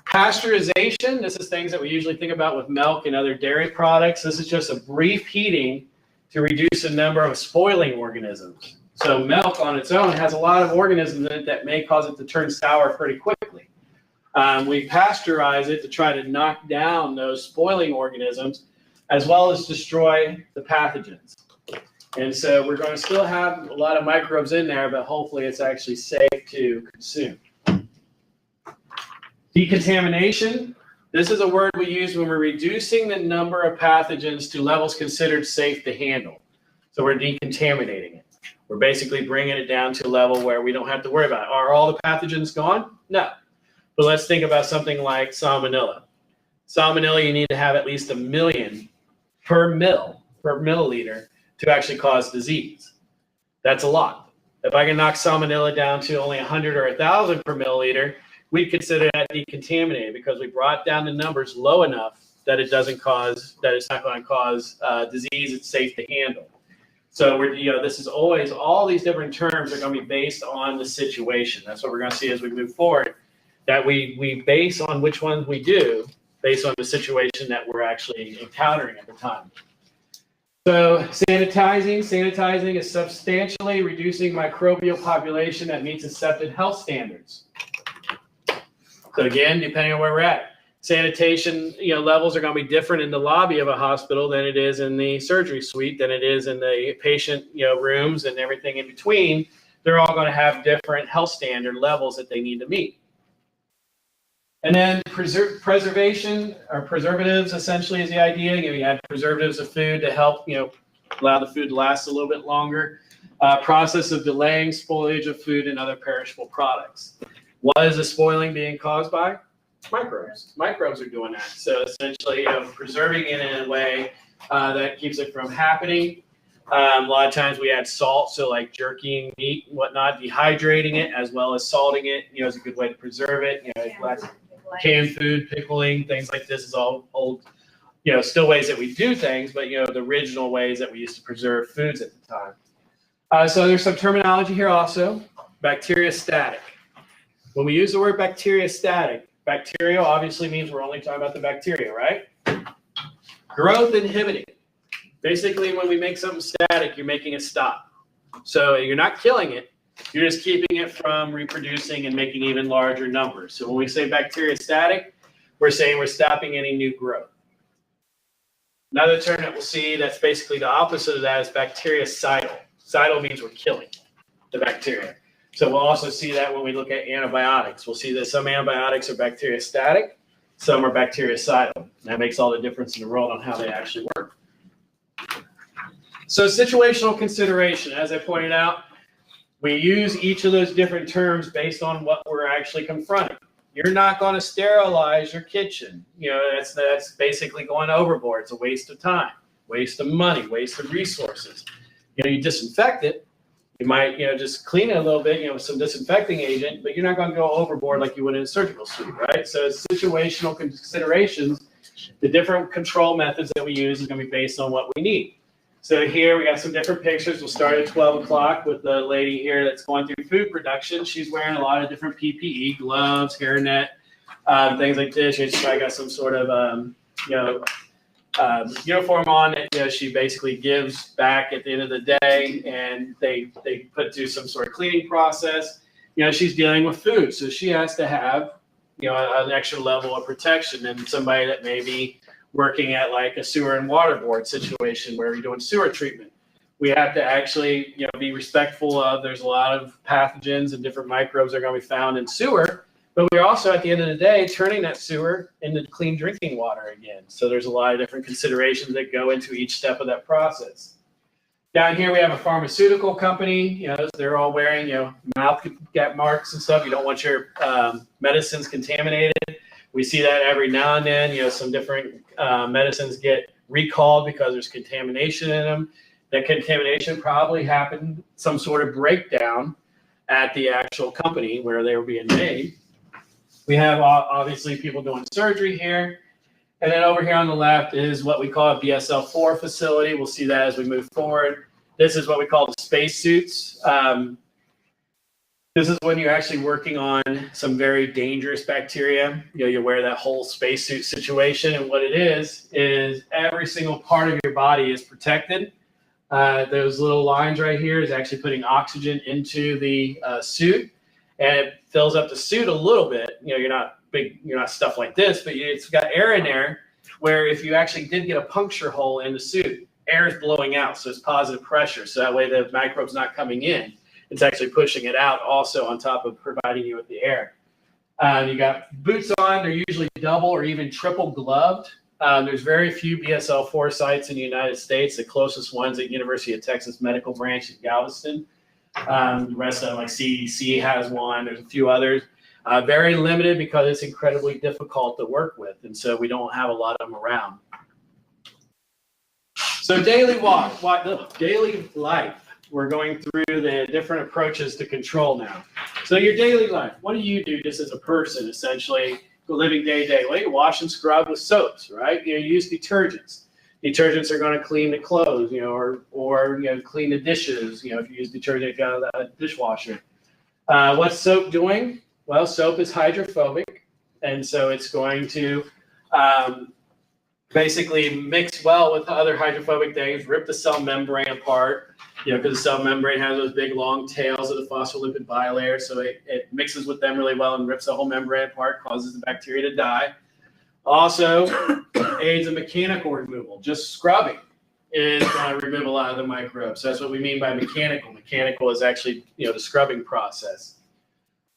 Pasteurization, this is things that we usually think about with milk and other dairy products. This is just a brief heating to reduce the number of spoiling organisms. So milk on its own has a lot of organisms in it that may cause it to turn sour pretty quickly. We pasteurize it to try to knock down those spoiling organisms as well as destroy the pathogens. And so we're going to still have a lot of microbes in there, but hopefully it's actually safe to consume. Decontamination. This is a word we use when we're reducing the number of pathogens to levels considered safe to handle. So we're decontaminating it. We're basically bringing it down to a level where we don't have to worry about it. Are all the pathogens gone? No. But let's think about something like salmonella. Salmonella, you need to have at least 1 million per milliliter to actually cause disease. That's a lot. If I can knock salmonella down to only 100 or 1,000 per milliliter, we'd consider that decontaminated because we brought down the numbers low enough that it's not going to cause disease. It's safe to handle. So this is always, all these different terms are going to be based on the situation. That's what we're going to see as we move forward. that we base on which ones we do based on the situation that we're actually encountering at the time. So sanitizing is substantially reducing microbial population that meets accepted health standards. So again, depending on where we're at, sanitation, levels are going to be different in the lobby of a hospital than it is in the surgery suite, than it is in the patient, rooms and everything in between. They're all going to have different health standard levels that they need to meet. And then preservation or preservatives essentially is the idea. You add preservatives of food to help, allow the food to last a little bit longer. Process of delaying spoilage of food and other perishable products. What is the spoiling being caused by? Microbes. Microbes are doing that. So essentially, preserving it in a way that keeps it from happening. A lot of times we add salt, so like jerky, meat, and whatnot, dehydrating it as well as salting it, is a good way to preserve it. Canned food, pickling, things like this is all old, still ways that we do things, but the original ways that we used to preserve foods at the time. So there's some terminology here also. Bacteriostatic. When we use the word bacteriostatic, bacterial obviously means we're only talking about the bacteria, right? Growth inhibiting. Basically, when we make something static, you're making it stop. So you're not killing it. You're just keeping it from reproducing and making even larger numbers. So when we say bacteriostatic, we're saying we're stopping any new growth. Another term that we'll see that's basically the opposite of that is bactericidal. Cidal means we're killing the bacteria. So we'll also see that when we look at antibiotics. We'll see that some antibiotics are bacteriostatic, some are bactericidal. That makes all the difference in the world on how they actually work. So situational consideration, as I pointed out, we use each of those different terms based on what we're actually confronting. You're not going to sterilize your kitchen. That's basically going overboard. It's a waste of time, waste of money, waste of resources. You disinfect it. You might, just clean it a little bit, with some disinfecting agent, but you're not going to go overboard like you would in a surgical suite, right? So it's situational considerations. The different control methods that we use is going to be based on what we need. So here we got some different pictures. We'll start at 12 o'clock with the lady here that's going through food production. She's wearing a lot of different PPE, gloves, hairnet, things like this. She's probably got some sort of, uniform on it. She basically gives back at the end of the day, and they put through some sort of cleaning process. She's dealing with food, so she has to have, an extra level of protection than somebody that may be working at like a sewer and water board situation where you're doing sewer treatment. We have to actually, be respectful of, there's a lot of pathogens and different microbes that are going to be found in sewer, but we're also at the end of the day turning that sewer into clean drinking water again. So there's a lot of different considerations that go into each step of that process. Down here we have a pharmaceutical company. They're all wearing, mouth marks and stuff. You don't want your medicines contaminated. We see that every now and then. Some different medicines get recalled because there's contamination in them. That contamination probably happened, some sort of breakdown at the actual company where they were being made. We have obviously people doing surgery here. And then over here on the left is what we call a BSL-4 facility. We'll see that as we move forward. This is what we call the spacesuits. This is when you're actually working on some very dangerous bacteria. You wear that whole spacesuit situation, and what it is every single part of your body is protected. Those little lines right here is actually putting oxygen into the suit, and it fills up the suit a little bit. You're not big, you're not stuffed like this, but it's got air in there where if you actually did get a puncture hole in the suit, air is blowing out, so it's positive pressure. So that way the microbe's not coming in. It's actually pushing it out also on top of providing you with the air. You got boots on. They're usually double or even triple gloved. There's very few BSL-4 sites in the United States. The closest one's at University of Texas Medical Branch in Galveston. The rest of them, like CDC has one. There's a few others. Very limited because it's incredibly difficult to work with, and so we don't have a lot of them around. So daily daily life. We're going through the different approaches to control now. So your daily life, what do you do just as a person, essentially, living day to day? Well, you wash and scrub with soaps, right? You use detergents. Detergents are going to clean the clothes, or clean the dishes, if you use detergent out of the dishwasher. What's soap doing? Well, soap is hydrophobic, and so it's going to basically mix well with the other hydrophobic things, rip the cell membrane apart, because the cell membrane has those big long tails of the phospholipid bilayer, so it mixes with them really well and rips the whole membrane apart, causes the bacteria to die. Also, aids in mechanical removal. Just scrubbing is going to remove a lot of the microbes. So that's what we mean by mechanical. Mechanical is actually, the scrubbing process.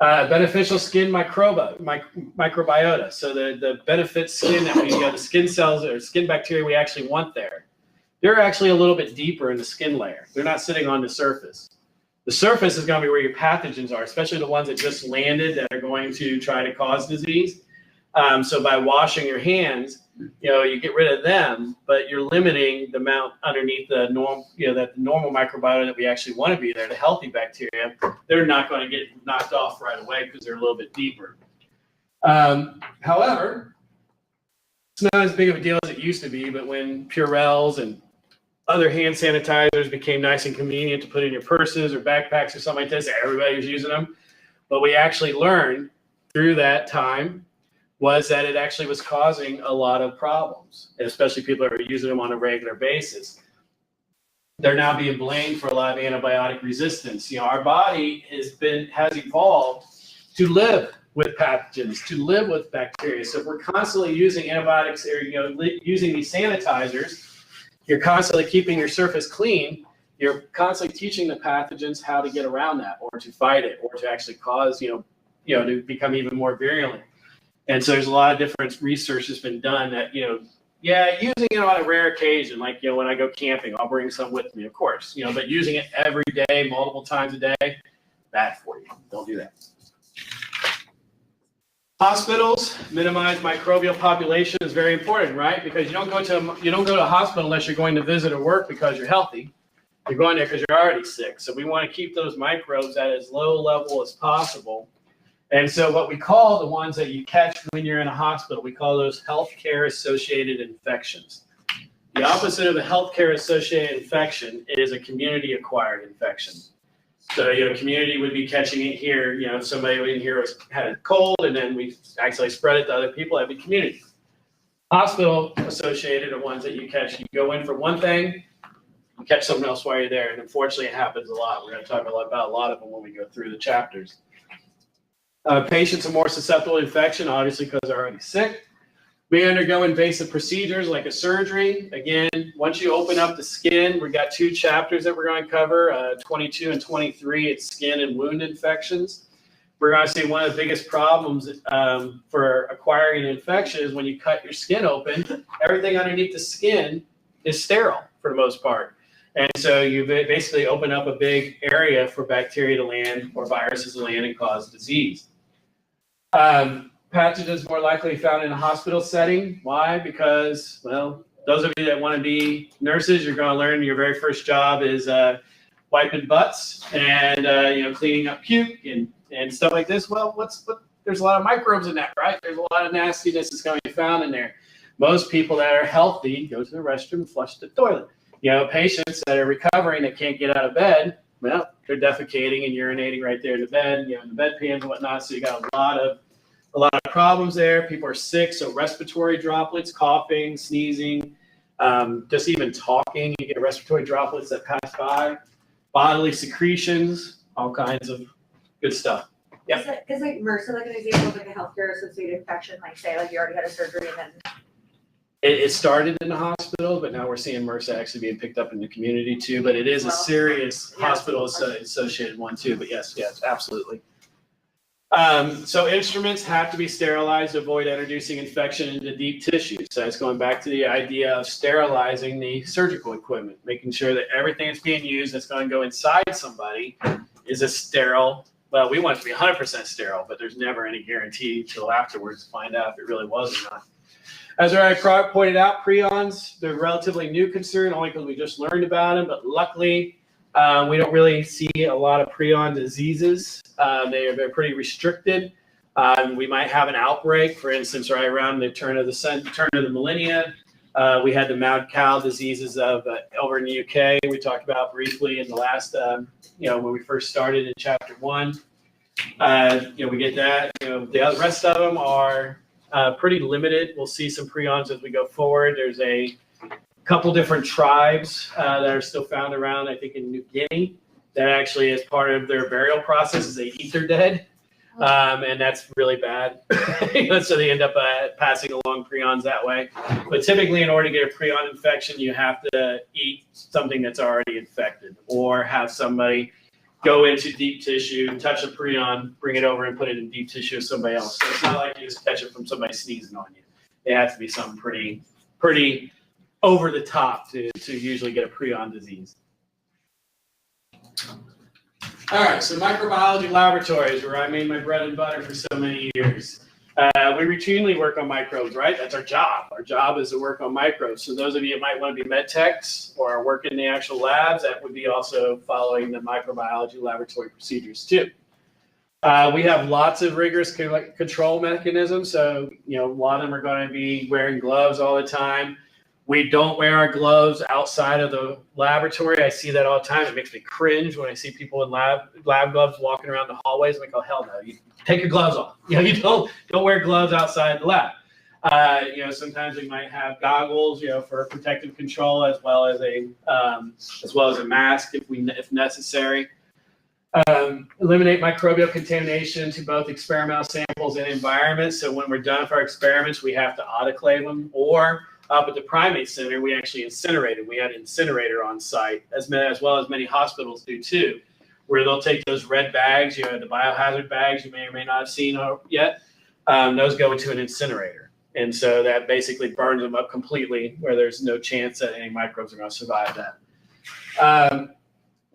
Beneficial skin microbiota. So the benefit skin that the skin cells or skin bacteria we actually want there, they're actually a little bit deeper in the skin layer. They're not sitting on the surface. The surface is going to be where your pathogens are, especially the ones that just landed that are going to try to cause disease. So by washing your hands, you get rid of them, but you're limiting the amount underneath the norm, that the normal microbiota that we actually want to be there, the healthy bacteria, they're not going to get knocked off right away because they're a little bit deeper. However, it's not as big of a deal as it used to be, but when Purells and other hand sanitizers became nice and convenient to put in your purses or backpacks or something like this, everybody was using them. But we actually learned through that time was that it actually was causing a lot of problems, and especially people that are using them on a regular basis. They're now being blamed for a lot of antibiotic resistance. Our body has evolved to live with pathogens, to live with bacteria. So if we're constantly using antibiotics or using these sanitizers, you're constantly keeping your surface clean. You're constantly teaching the pathogens how to get around that, or to fight it, or to actually cause to become even more virulent. And so there's a lot of different research that's been done that, using it on a rare occasion, like, when I go camping, I'll bring some with me, of course, but using it every day, multiple times a day, bad for you. Don't do that. Hospitals, minimize microbial population is very important, right? Because you don't go to a hospital unless you're going to visit or work because you're healthy. You're going there because you're already sick. So we want to keep those microbes at as low level as possible. And so what we call the ones that you catch when you're in a hospital, we call those healthcare associated infections. The opposite of a healthcare associated infection is a community acquired infection. So, community would be catching it here. If somebody in here had a cold and then we actually spread it to other people, that'd be community. Hospital associated are ones that you catch. You go in for one thing, you catch something else while you're there. And unfortunately, it happens a lot. We're going to talk about a lot of them when we go through the chapters. Patients are more susceptible to infection, obviously, because they're already sick. We undergo invasive procedures like a surgery. Again, once you open up the skin, we've got two chapters that we're going to cover, 22 and 23. It's skin and wound infections. We're going to see one of the biggest problems for acquiring an infection is when you cut your skin open, everything underneath the skin is sterile for the most part. And so you basically open up a big area for bacteria to land or viruses to land and cause disease. Pathogens more likely found in a hospital setting. Why? Because, those of you that want to be nurses, you're going to learn your very first job is wiping butts and cleaning up puke and stuff like this. Well, there's a lot of microbes in that, right? There's a lot of nastiness that's going to be found in there. Most people that are healthy go to the restroom and flush the toilet. Patients that are recovering that can't get out of bed, they're defecating and urinating right there in the bed, in the bedpans and whatnot. So you got a lot of problems there. People are sick, so respiratory droplets, coughing, sneezing, just even talking, you get respiratory droplets that pass by, bodily secretions, all kinds of good stuff. Yeah. Is like MRSA like an example of like a healthcare associated infection, like say like you already had a surgery and then It started in the hospital, but now we're seeing MRSA actually being picked up in the community too. But it is a serious hospital associated one too. But yes, absolutely. So instruments have to be sterilized to avoid introducing infection into deep tissue. So it's going back to the idea of sterilizing the surgical equipment, making sure that everything that's being used that's going to go inside somebody is a sterile. Well, we want it to be 100% sterile, but there's never any guarantee until afterwards to find out if it really was or not. As I pointed out, prions, they're a relatively new concern only because we just learned about them, but luckily we don't really see a lot of prion diseases. They're pretty restricted. We might have an outbreak, for instance, right around the turn of the millennia. We had the mad cow diseases over in the UK. We talked about briefly in the last, when we first started in chapter 1. We get that. The rest of them are pretty limited. We'll see some prions as we go forward. There's a couple different tribes that are still found around, I think in New Guinea, that actually as part of their burial process is they eat their dead. And that's really bad. So they end up passing along prions that way. But typically in order to get a prion infection, you have to eat something that's already infected or have somebody go into deep tissue, touch a prion, bring it over and put it in deep tissue of somebody else. So it's not like you just catch it from somebody sneezing on you. It has to be something pretty over the top to usually get a prion disease. All right, so microbiology laboratories, where I made my bread and butter for so many years. We routinely work on microbes, right? That's our job. Our job is to work on microbes. So those of you that might want to be med techs or work in the actual labs, that would be also following the microbiology laboratory procedures too. We have lots of rigorous control mechanisms. So, a lot of them are going to be wearing gloves all the time. We don't wear our gloves outside of the laboratory. I see that all the time. It makes me cringe when I see people in lab gloves walking around the hallways. I'm like, oh, hell no. You take your gloves off. You don't wear gloves outside the lab. Sometimes we might have goggles, for protective control, as well as a mask if necessary. Eliminate microbial contamination to both experimental samples and environments. So when we're done with our experiments, we have to autoclave them, or up at the primate center, we actually incinerated. We had an incinerator on site, as well as many hospitals do too, where they'll take those red bags, the biohazard bags you may or may not have seen yet. Those go into an incinerator. And so that basically burns them up completely, where there's no chance that any microbes are going to survive that.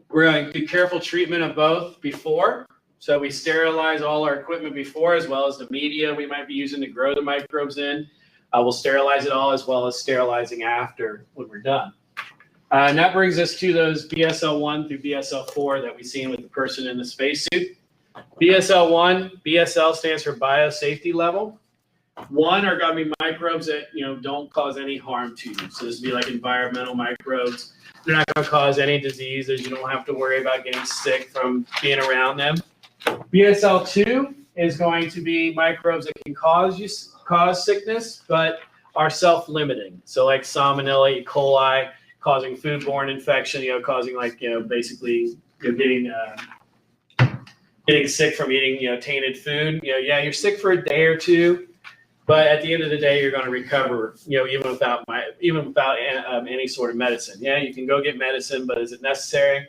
We're going to do careful treatment of both before. So we sterilize all our equipment before, as well as the media we might be using to grow the microbes in. We'll sterilize it all, as well as sterilizing after when we're done. And that brings us to those BSL-1 through BSL-4 that we've seen with the person in the spacesuit. BSL-1, BSL stands for biosafety level. 1 are going to be microbes that don't cause any harm to you. So this would be like environmental microbes. They're not going to cause any diseases. You don't have to worry about getting sick from being around them. BSL-2 is going to be microbes that can cause sickness, but are self-limiting. So like Salmonella, E. coli, causing foodborne infection, causing basically getting sick from eating tainted food. You're sick for a day or two, but at the end of the day, you're going to recover. Even without any sort of medicine. Yeah, you can go get medicine, but is it necessary?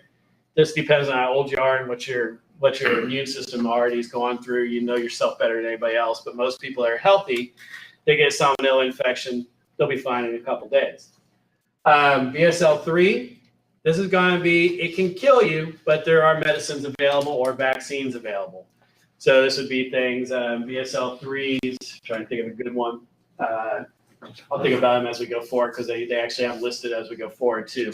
This depends on how old you are and what your immune system already has gone through. You know yourself better than anybody else, but most people that are healthy, they get a salmonella infection, they'll be fine in a couple days. BSL-3, this is going to be, it can kill you, but there are medicines available or vaccines available. So this would be things, BSL-3s, trying to think of a good one. I'll think about them as we go forward, because they actually have listed as we go forward too.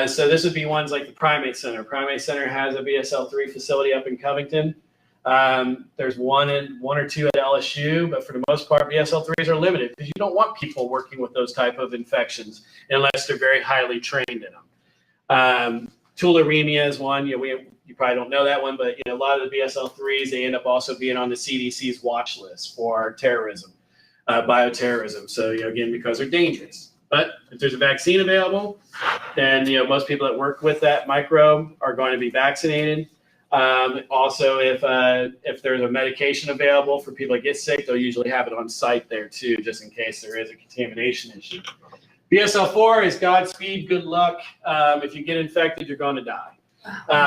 So this would be ones like the Primate Center. Primate Center has a BSL-3 facility up in Covington. There's one or two at LSU, but for the most part, BSL-3s are limited because you don't want people working with those type of infections unless they're very highly trained in them. Tularemia is one. You probably don't know that one, but a lot of the BSL-3s, they end up also being on the CDC's watch list for terrorism, bioterrorism. So again, because they're dangerous. But if there's a vaccine available, then most people that work with that microbe are going to be vaccinated. Also, if there's a medication available for people that get sick, they'll usually have it on site there too, just in case there is a contamination issue. BSL-4 is Godspeed, good luck. If you get infected, you're going to die,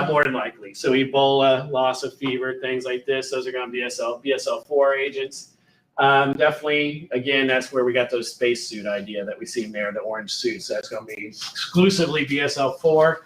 more than likely. So Ebola, loss of fever, things like this, those are going to be BSL-4 agents. Definitely, again, that's where we got those spacesuit idea that we see in there, the orange suits. That's going to be exclusively BSL-4.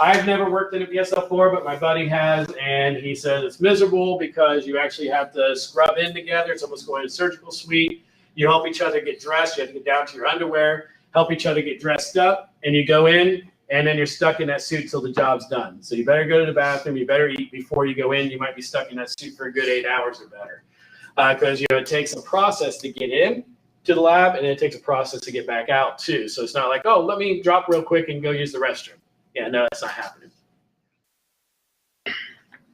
I've never worked in a BSL-4, but my buddy has, and he says it's miserable because you actually have to scrub in together. It's almost going to a surgical suite. You help each other get dressed. You have to get down to your underwear, help each other get dressed up, and you go in, and then you're stuck in that suit till the job's done. So you better go to the bathroom. You better eat before you go in. You might be stuck in that suit for a good 8 hours or better. Because it takes a process to get in to the lab, and it takes a process to get back out too. So it's not like, oh, let me drop real quick and go use the restroom. Yeah, no, that's not happening.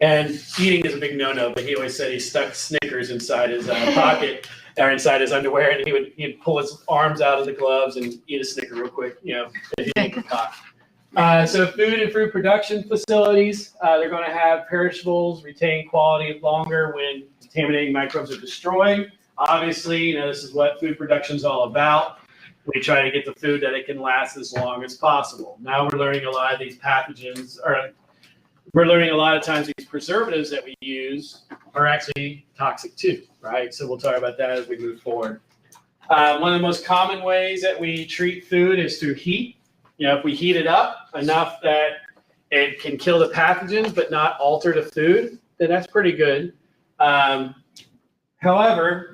And eating is a big no-no, but he always said he stuck Snickers inside his pocket or inside his underwear, and he'd pull his arms out of the gloves and eat a Snicker real quick, if he didn't get caught. So food and fruit production facilities, they're going to have perishables retain quality longer when contaminating microbes are destroyed. Obviously, this is what food production is all about. We try to get the food that it can last as long as possible. Now we're learning a lot of these pathogens, or we're learning a lot of times these preservatives that we use are actually toxic too, right? So we'll talk about that as we move forward. One of the most common ways that we treat food is through heat. If we heat it up enough that it can kill the pathogens but not alter the food, then that's pretty good. However,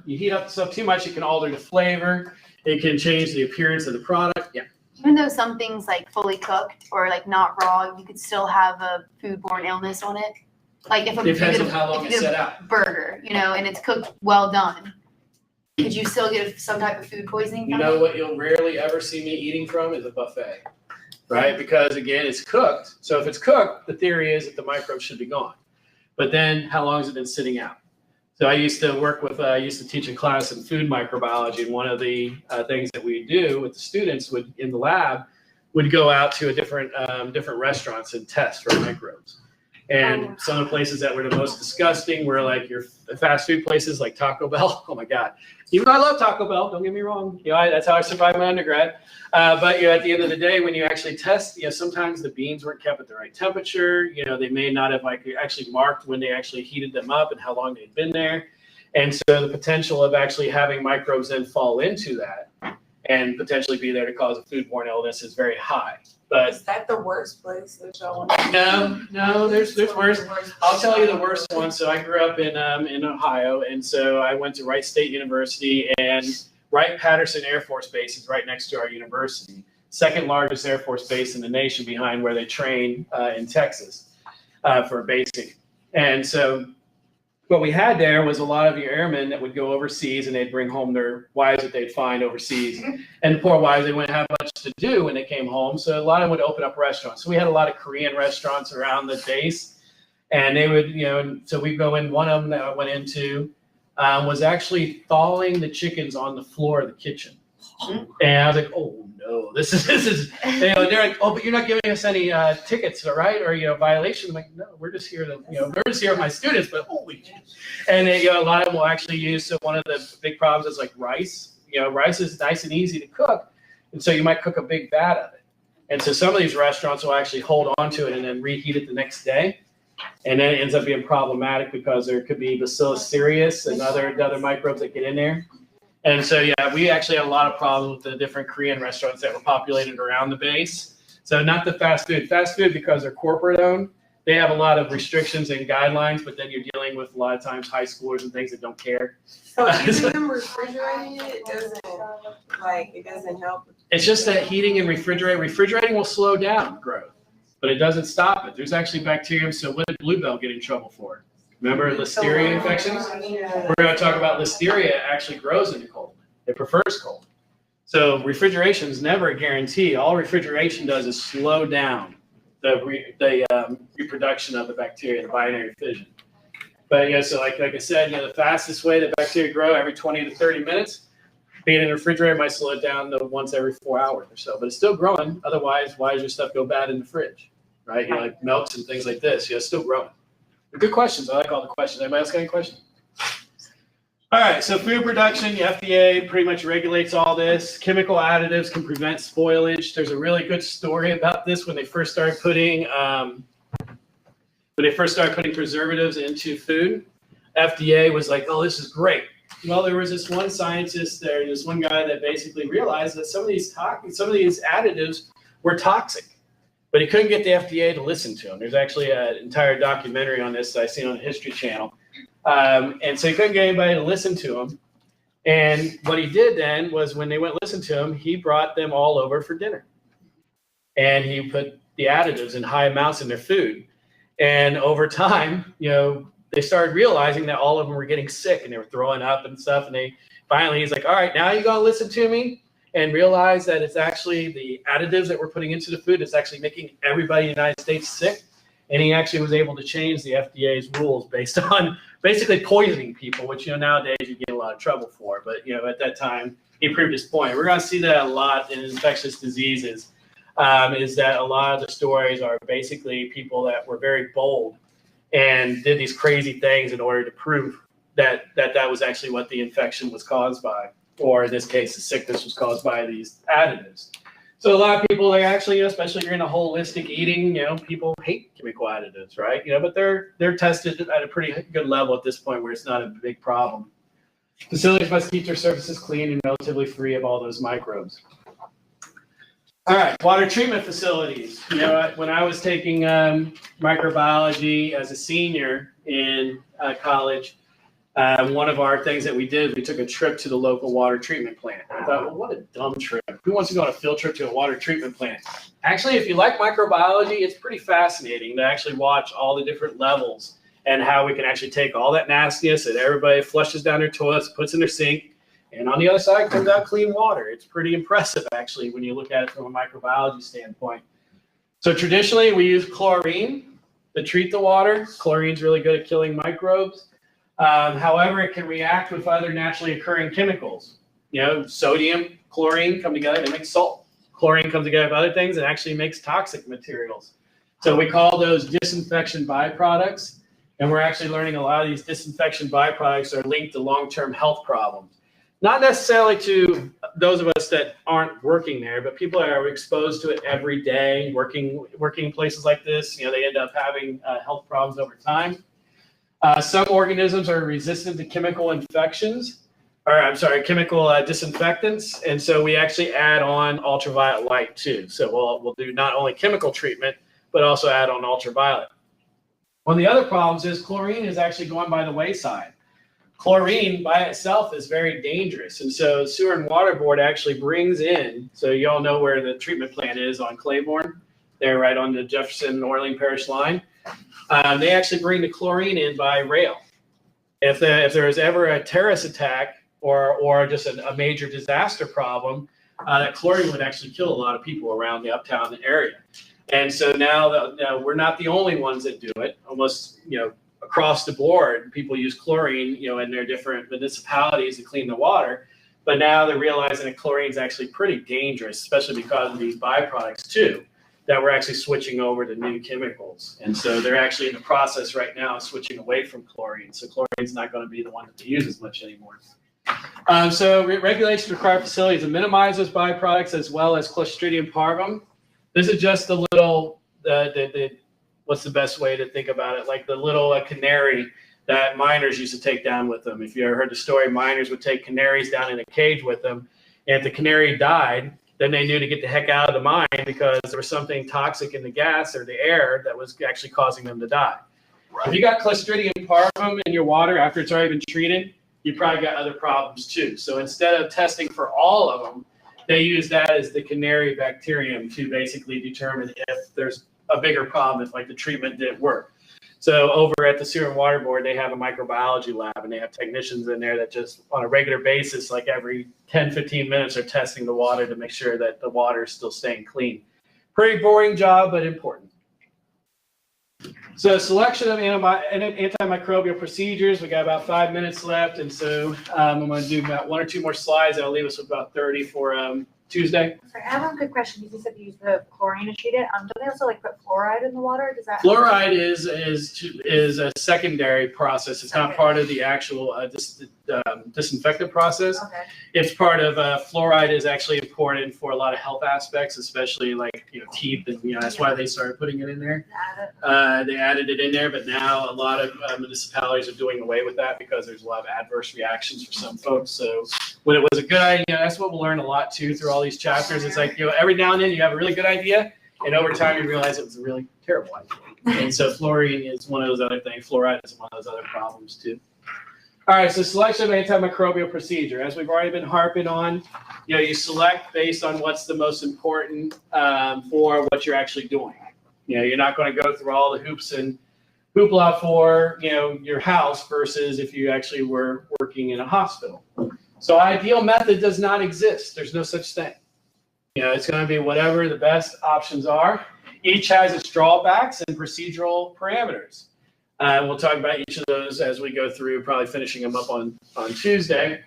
you heat up stuff too much, it can alter the flavor. It can change the appearance of the product. Yeah. Even though some things like fully cooked or like not raw, you could still have a foodborne illness on it. Like if Depends on how long it's set out. Burger, and it's cooked well done, could you still get some type of food poisoning? You know what you'll rarely ever see me eating from is a buffet, right? Because again, it's cooked. So if it's cooked, the theory is that the microbes should be gone. But then how long has it been sitting out? So I used to teach a class in food microbiology, and one of the things that we do with the students in the lab would go out to different restaurants and test for microbes. And some of the places that were the most disgusting were like your fast food places like Taco Bell. Oh my God. Even though I love Taco Bell, don't get me wrong. That's how I survived my undergrad. But at the end of the day, when you actually test, sometimes the beans weren't kept at the right temperature. They may not have actually marked when they actually heated them up and how long they'd been there. And so the potential of actually having microbes then fall into that and potentially be there to cause a foodborne illness is very high. But is that the worst place that y'all want to No, there's worse. I'll tell you the worst one. So I grew up in Ohio, and so I went to Wright State University, and Wright-Patterson Air Force Base is right next to our university. Second largest Air Force base in the nation behind where they train in Texas for basing. And so what we had there was a lot of your airmen that would go overseas, and they'd bring home their wives that they'd find overseas. And the poor wives, they wouldn't have much to do when they came home. So a lot of them would open up restaurants. So we had a lot of Korean restaurants around the base. And they would, so we'd go in. One of them that I went into was actually thawing the chickens on the floor of the kitchen. And I was like, oh no, this is they're like, oh, but you're not giving us any tickets, all right, or violations. I'm like, no, we're just here to, we're just here with my students, but holy shit. And they, a lot of them will actually use, so one of the big problems is like rice. Rice is nice and easy to cook, and so you might cook a big vat of it. And so some of these restaurants will actually hold on to it and then reheat it the next day. And then it ends up being problematic because there could be Bacillus cereus and other microbes that get in there. And so, yeah, we actually had a lot of problems with the different Korean restaurants that were populated around the base. So not the fast food. Fast food, because they're corporate owned, they have a lot of restrictions and guidelines, but then you're dealing with a lot of times high schoolers and things that don't care. So using them refrigerating it doesn't help. It's just that heating and refrigerating will slow down growth, but it doesn't stop it. There's actually bacteria. So what did Bluebell get in trouble for? Remember Listeria infections? We're going to talk about Listeria actually grows in the cold. It prefers cold. So refrigeration is never a guarantee. All refrigeration does is slow down the reproduction of the bacteria, the binary fission. But so like I said, the fastest way that bacteria grow every 20 to 30 minutes. Being in a refrigerator might slow it down to once every 4 hours or so, but it's still growing. Otherwise, why does your stuff go bad in the fridge, right? Like milks and things like this. It's still growing. Good questions. I like all the questions. Anybody else got any questions? All right. So food production, the FDA pretty much regulates all this. Chemical additives can prevent spoilage. There's a really good story about this when they first started putting preservatives into food. FDA was like, "Oh, this is great." Well, there was this one scientist there, this one guy that basically realized that some of these additives were toxic. But he couldn't get the FDA to listen to him. There's actually an entire documentary on this that I seen on the History Channel. And so he couldn't get anybody to listen to him. And what he did then was when they went listen to him, he brought them all over for dinner. And he put the additives in high amounts in their food. And over time, they started realizing that all of them were getting sick and they were throwing up and stuff. And he's like, all right, now you got to listen to me. And realize that it's actually the additives that we're putting into the food is actually making everybody in the United States sick. And he actually was able to change the FDA's rules based on basically poisoning people, which, nowadays you get a lot of trouble for. But, at that time, he proved his point. We're going to see that a lot in infectious diseases, is that a lot of the stories are basically people that were very bold and did these crazy things in order to prove that was actually what the infection was caused by, or in this case, the sickness was caused by these additives. So a lot of people, they actually, especially if you're in a holistic eating, people hate chemical additives, right? But they're tested at a pretty good level at this point where it's not a big problem. Facilities must keep their surfaces clean and relatively free of all those microbes. All right, water treatment facilities. When I was taking microbiology as a senior in college, one of our things that we did, we took a trip to the local water treatment plant. I thought, well, what a dumb trip. Who wants to go on a field trip to a water treatment plant? Actually, if you like microbiology, it's pretty fascinating to actually watch all the different levels and how we can actually take all that nastiness that everybody flushes down their toilets, puts in their sink, and on the other side comes out clean water. It's pretty impressive, actually, when you look at it from a microbiology standpoint. So traditionally, we use chlorine to treat the water. Chlorine's really good at killing microbes. However, it can react with other naturally occurring chemicals. Sodium, chlorine come together to make salt. Chlorine comes together with other things and actually makes toxic materials. So we call those disinfection byproducts. And we're actually learning a lot of these disinfection byproducts are linked to long-term health problems. Not necessarily to those of us that aren't working there, but people that are exposed to it every day, working in places like this, they end up having health problems over time. Some organisms are resistant to chemical disinfectants, and so we actually add on ultraviolet light too. So we'll do not only chemical treatment, but also add on ultraviolet. One of the other problems is chlorine is actually going by the wayside. Chlorine by itself is very dangerous, and so Sewer and Water Board actually brings in, so you all know where the treatment plant is on Claiborne. They're right on the Jefferson-Orleans Parish line. They actually bring the chlorine in by rail. If there is ever a terrorist attack or just a major disaster problem, that chlorine would actually kill a lot of people around the uptown area. And so now we're not the only ones that do it. Almost across the board, people use chlorine in their different municipalities to clean the water. But now they're realizing that chlorine is actually pretty dangerous, especially because of these byproducts too, that we're actually switching over to new chemicals. And so they're actually in the process right now of switching away from chlorine. So chlorine's not going to be the one that they use as much anymore. So regulations require facilities to minimize those byproducts as well as Clostridium parvum. This is just a little, what's the best way to think about it? Like the little canary that miners used to take down with them. If you ever heard the story, miners would take canaries down in a cage with them. And if the canary died, then they knew to get the heck out of the mine because there was something toxic in the gas or the air that was actually causing them to die. If you got Clostridium parvum in your water after it's already been treated, you probably got other problems too. So instead of testing for all of them, they use that as the canary bacterium to basically determine if there's a bigger problem, if like the treatment didn't work. So over at the Sewer and Water Board, they have a microbiology lab, and they have technicians in there that just on a regular basis, like every 10, 15 minutes, are testing the water to make sure that the water is still staying clean. Pretty boring job, but important. So selection of antimicrobial procedures. We got about 5 minutes left, and so I'm going to do about 1 or 2 more slides. That'll leave us with about 30 for Tuesday. Sorry, I have one quick question. You said you use the chlorine to treat it. Do they also put fluoride in the water? Does that? Fluoride is a secondary process. It's not part of the actual disinfectant process. Okay. It's part of fluoride is actually important for a lot of health aspects, especially like teeth, and that's why they started putting it in there. They added it in there, but now a lot of municipalities are doing away with that because there's a lot of adverse reactions for some folks. So when it was a good idea, that's what we'll learn a lot too through all these chapters. It's like every now and then you have a really good idea, and over time you realize it was a really terrible idea. And so fluorine is one of those other things. Fluoride is one of those other problems too. All right, so selection of antimicrobial procedure. As we've already been harping on, you select based on what's the most important for what you're actually doing. You're not going to go through all the hoops and hoopla for your house versus if you actually were working in a hospital. So ideal method does not exist. There's no such thing. It's going to be whatever the best options are. Each has its drawbacks and procedural parameters. We'll talk about each of those as we go through, probably finishing them up on Tuesday.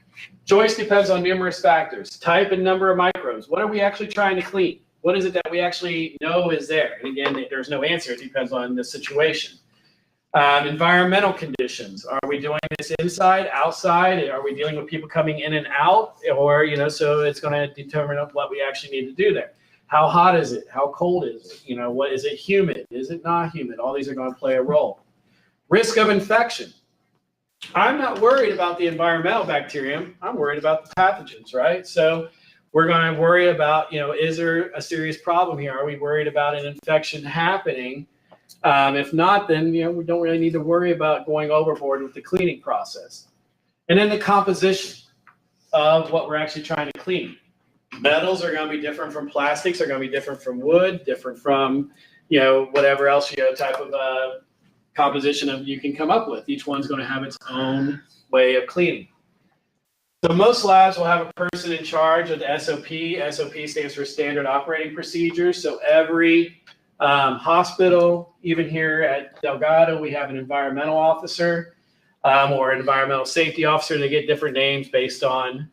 Choice depends on numerous factors. Type and number of microbes. What are we actually trying to clean? What is it that we actually know is there? And again, there's no answer. It depends on the situation. Environmental conditions. Are we doing this inside, outside? Are we dealing with people coming in and out? Or, so it's going to determine what we actually need to do there. How hot is it? How cold is it? What is it humid? Is it not humid? All these are going to play a role. Risk of infection. I'm not worried about the environmental bacterium. I'm worried about the pathogens, right? So we're going to worry about, is there a serious problem here? Are we worried about an infection happening? If not, then, we don't really need to worry about going overboard with the cleaning process. And then the composition of what we're actually trying to clean. Metals are going to be different from plastics, are going to be different from wood, different from, whatever else, type of composition of you can come up with. Each one's going to have its own way of cleaning. So most labs will have a person in charge of the SOP. SOP stands for Standard Operating Procedures. So every hospital, even here at Delgado, we have an environmental officer or an environmental safety officer. They get different names based on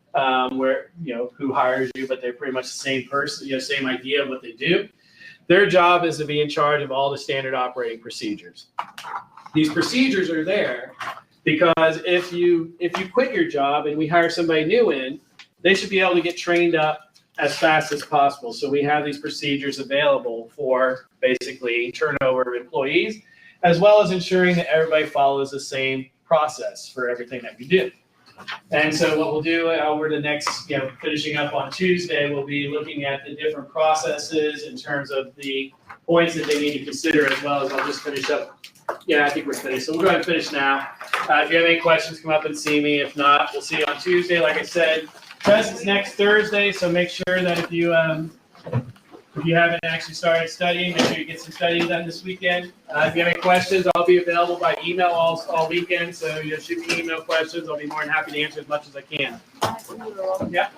where, who hires you, but they're pretty much the same person, same idea of what they do. Their job is to be in charge of all the standard operating procedures. These procedures are there because if you quit your job and we hire somebody new in, they should be able to get trained up as fast as possible. So we have these procedures available for basically turnover of employees, as well as ensuring that everybody follows the same process for everything that we do. And so what we'll do over the next, finishing up on Tuesday, we'll be looking at the different processes in terms of the points that they need to consider, as well as I'll just finish up. Yeah, I think we're finished. So we'll go ahead and finish now. If you have any questions, come up and see me. If not, we'll see you on Tuesday. Like I said, test is next Thursday, so make sure that if you haven't actually started studying, make sure you get some studying done this weekend. If you have any questions, I'll be available by email all weekend, so shoot me email questions. I'll be more than happy to answer as much as I can. Yeah.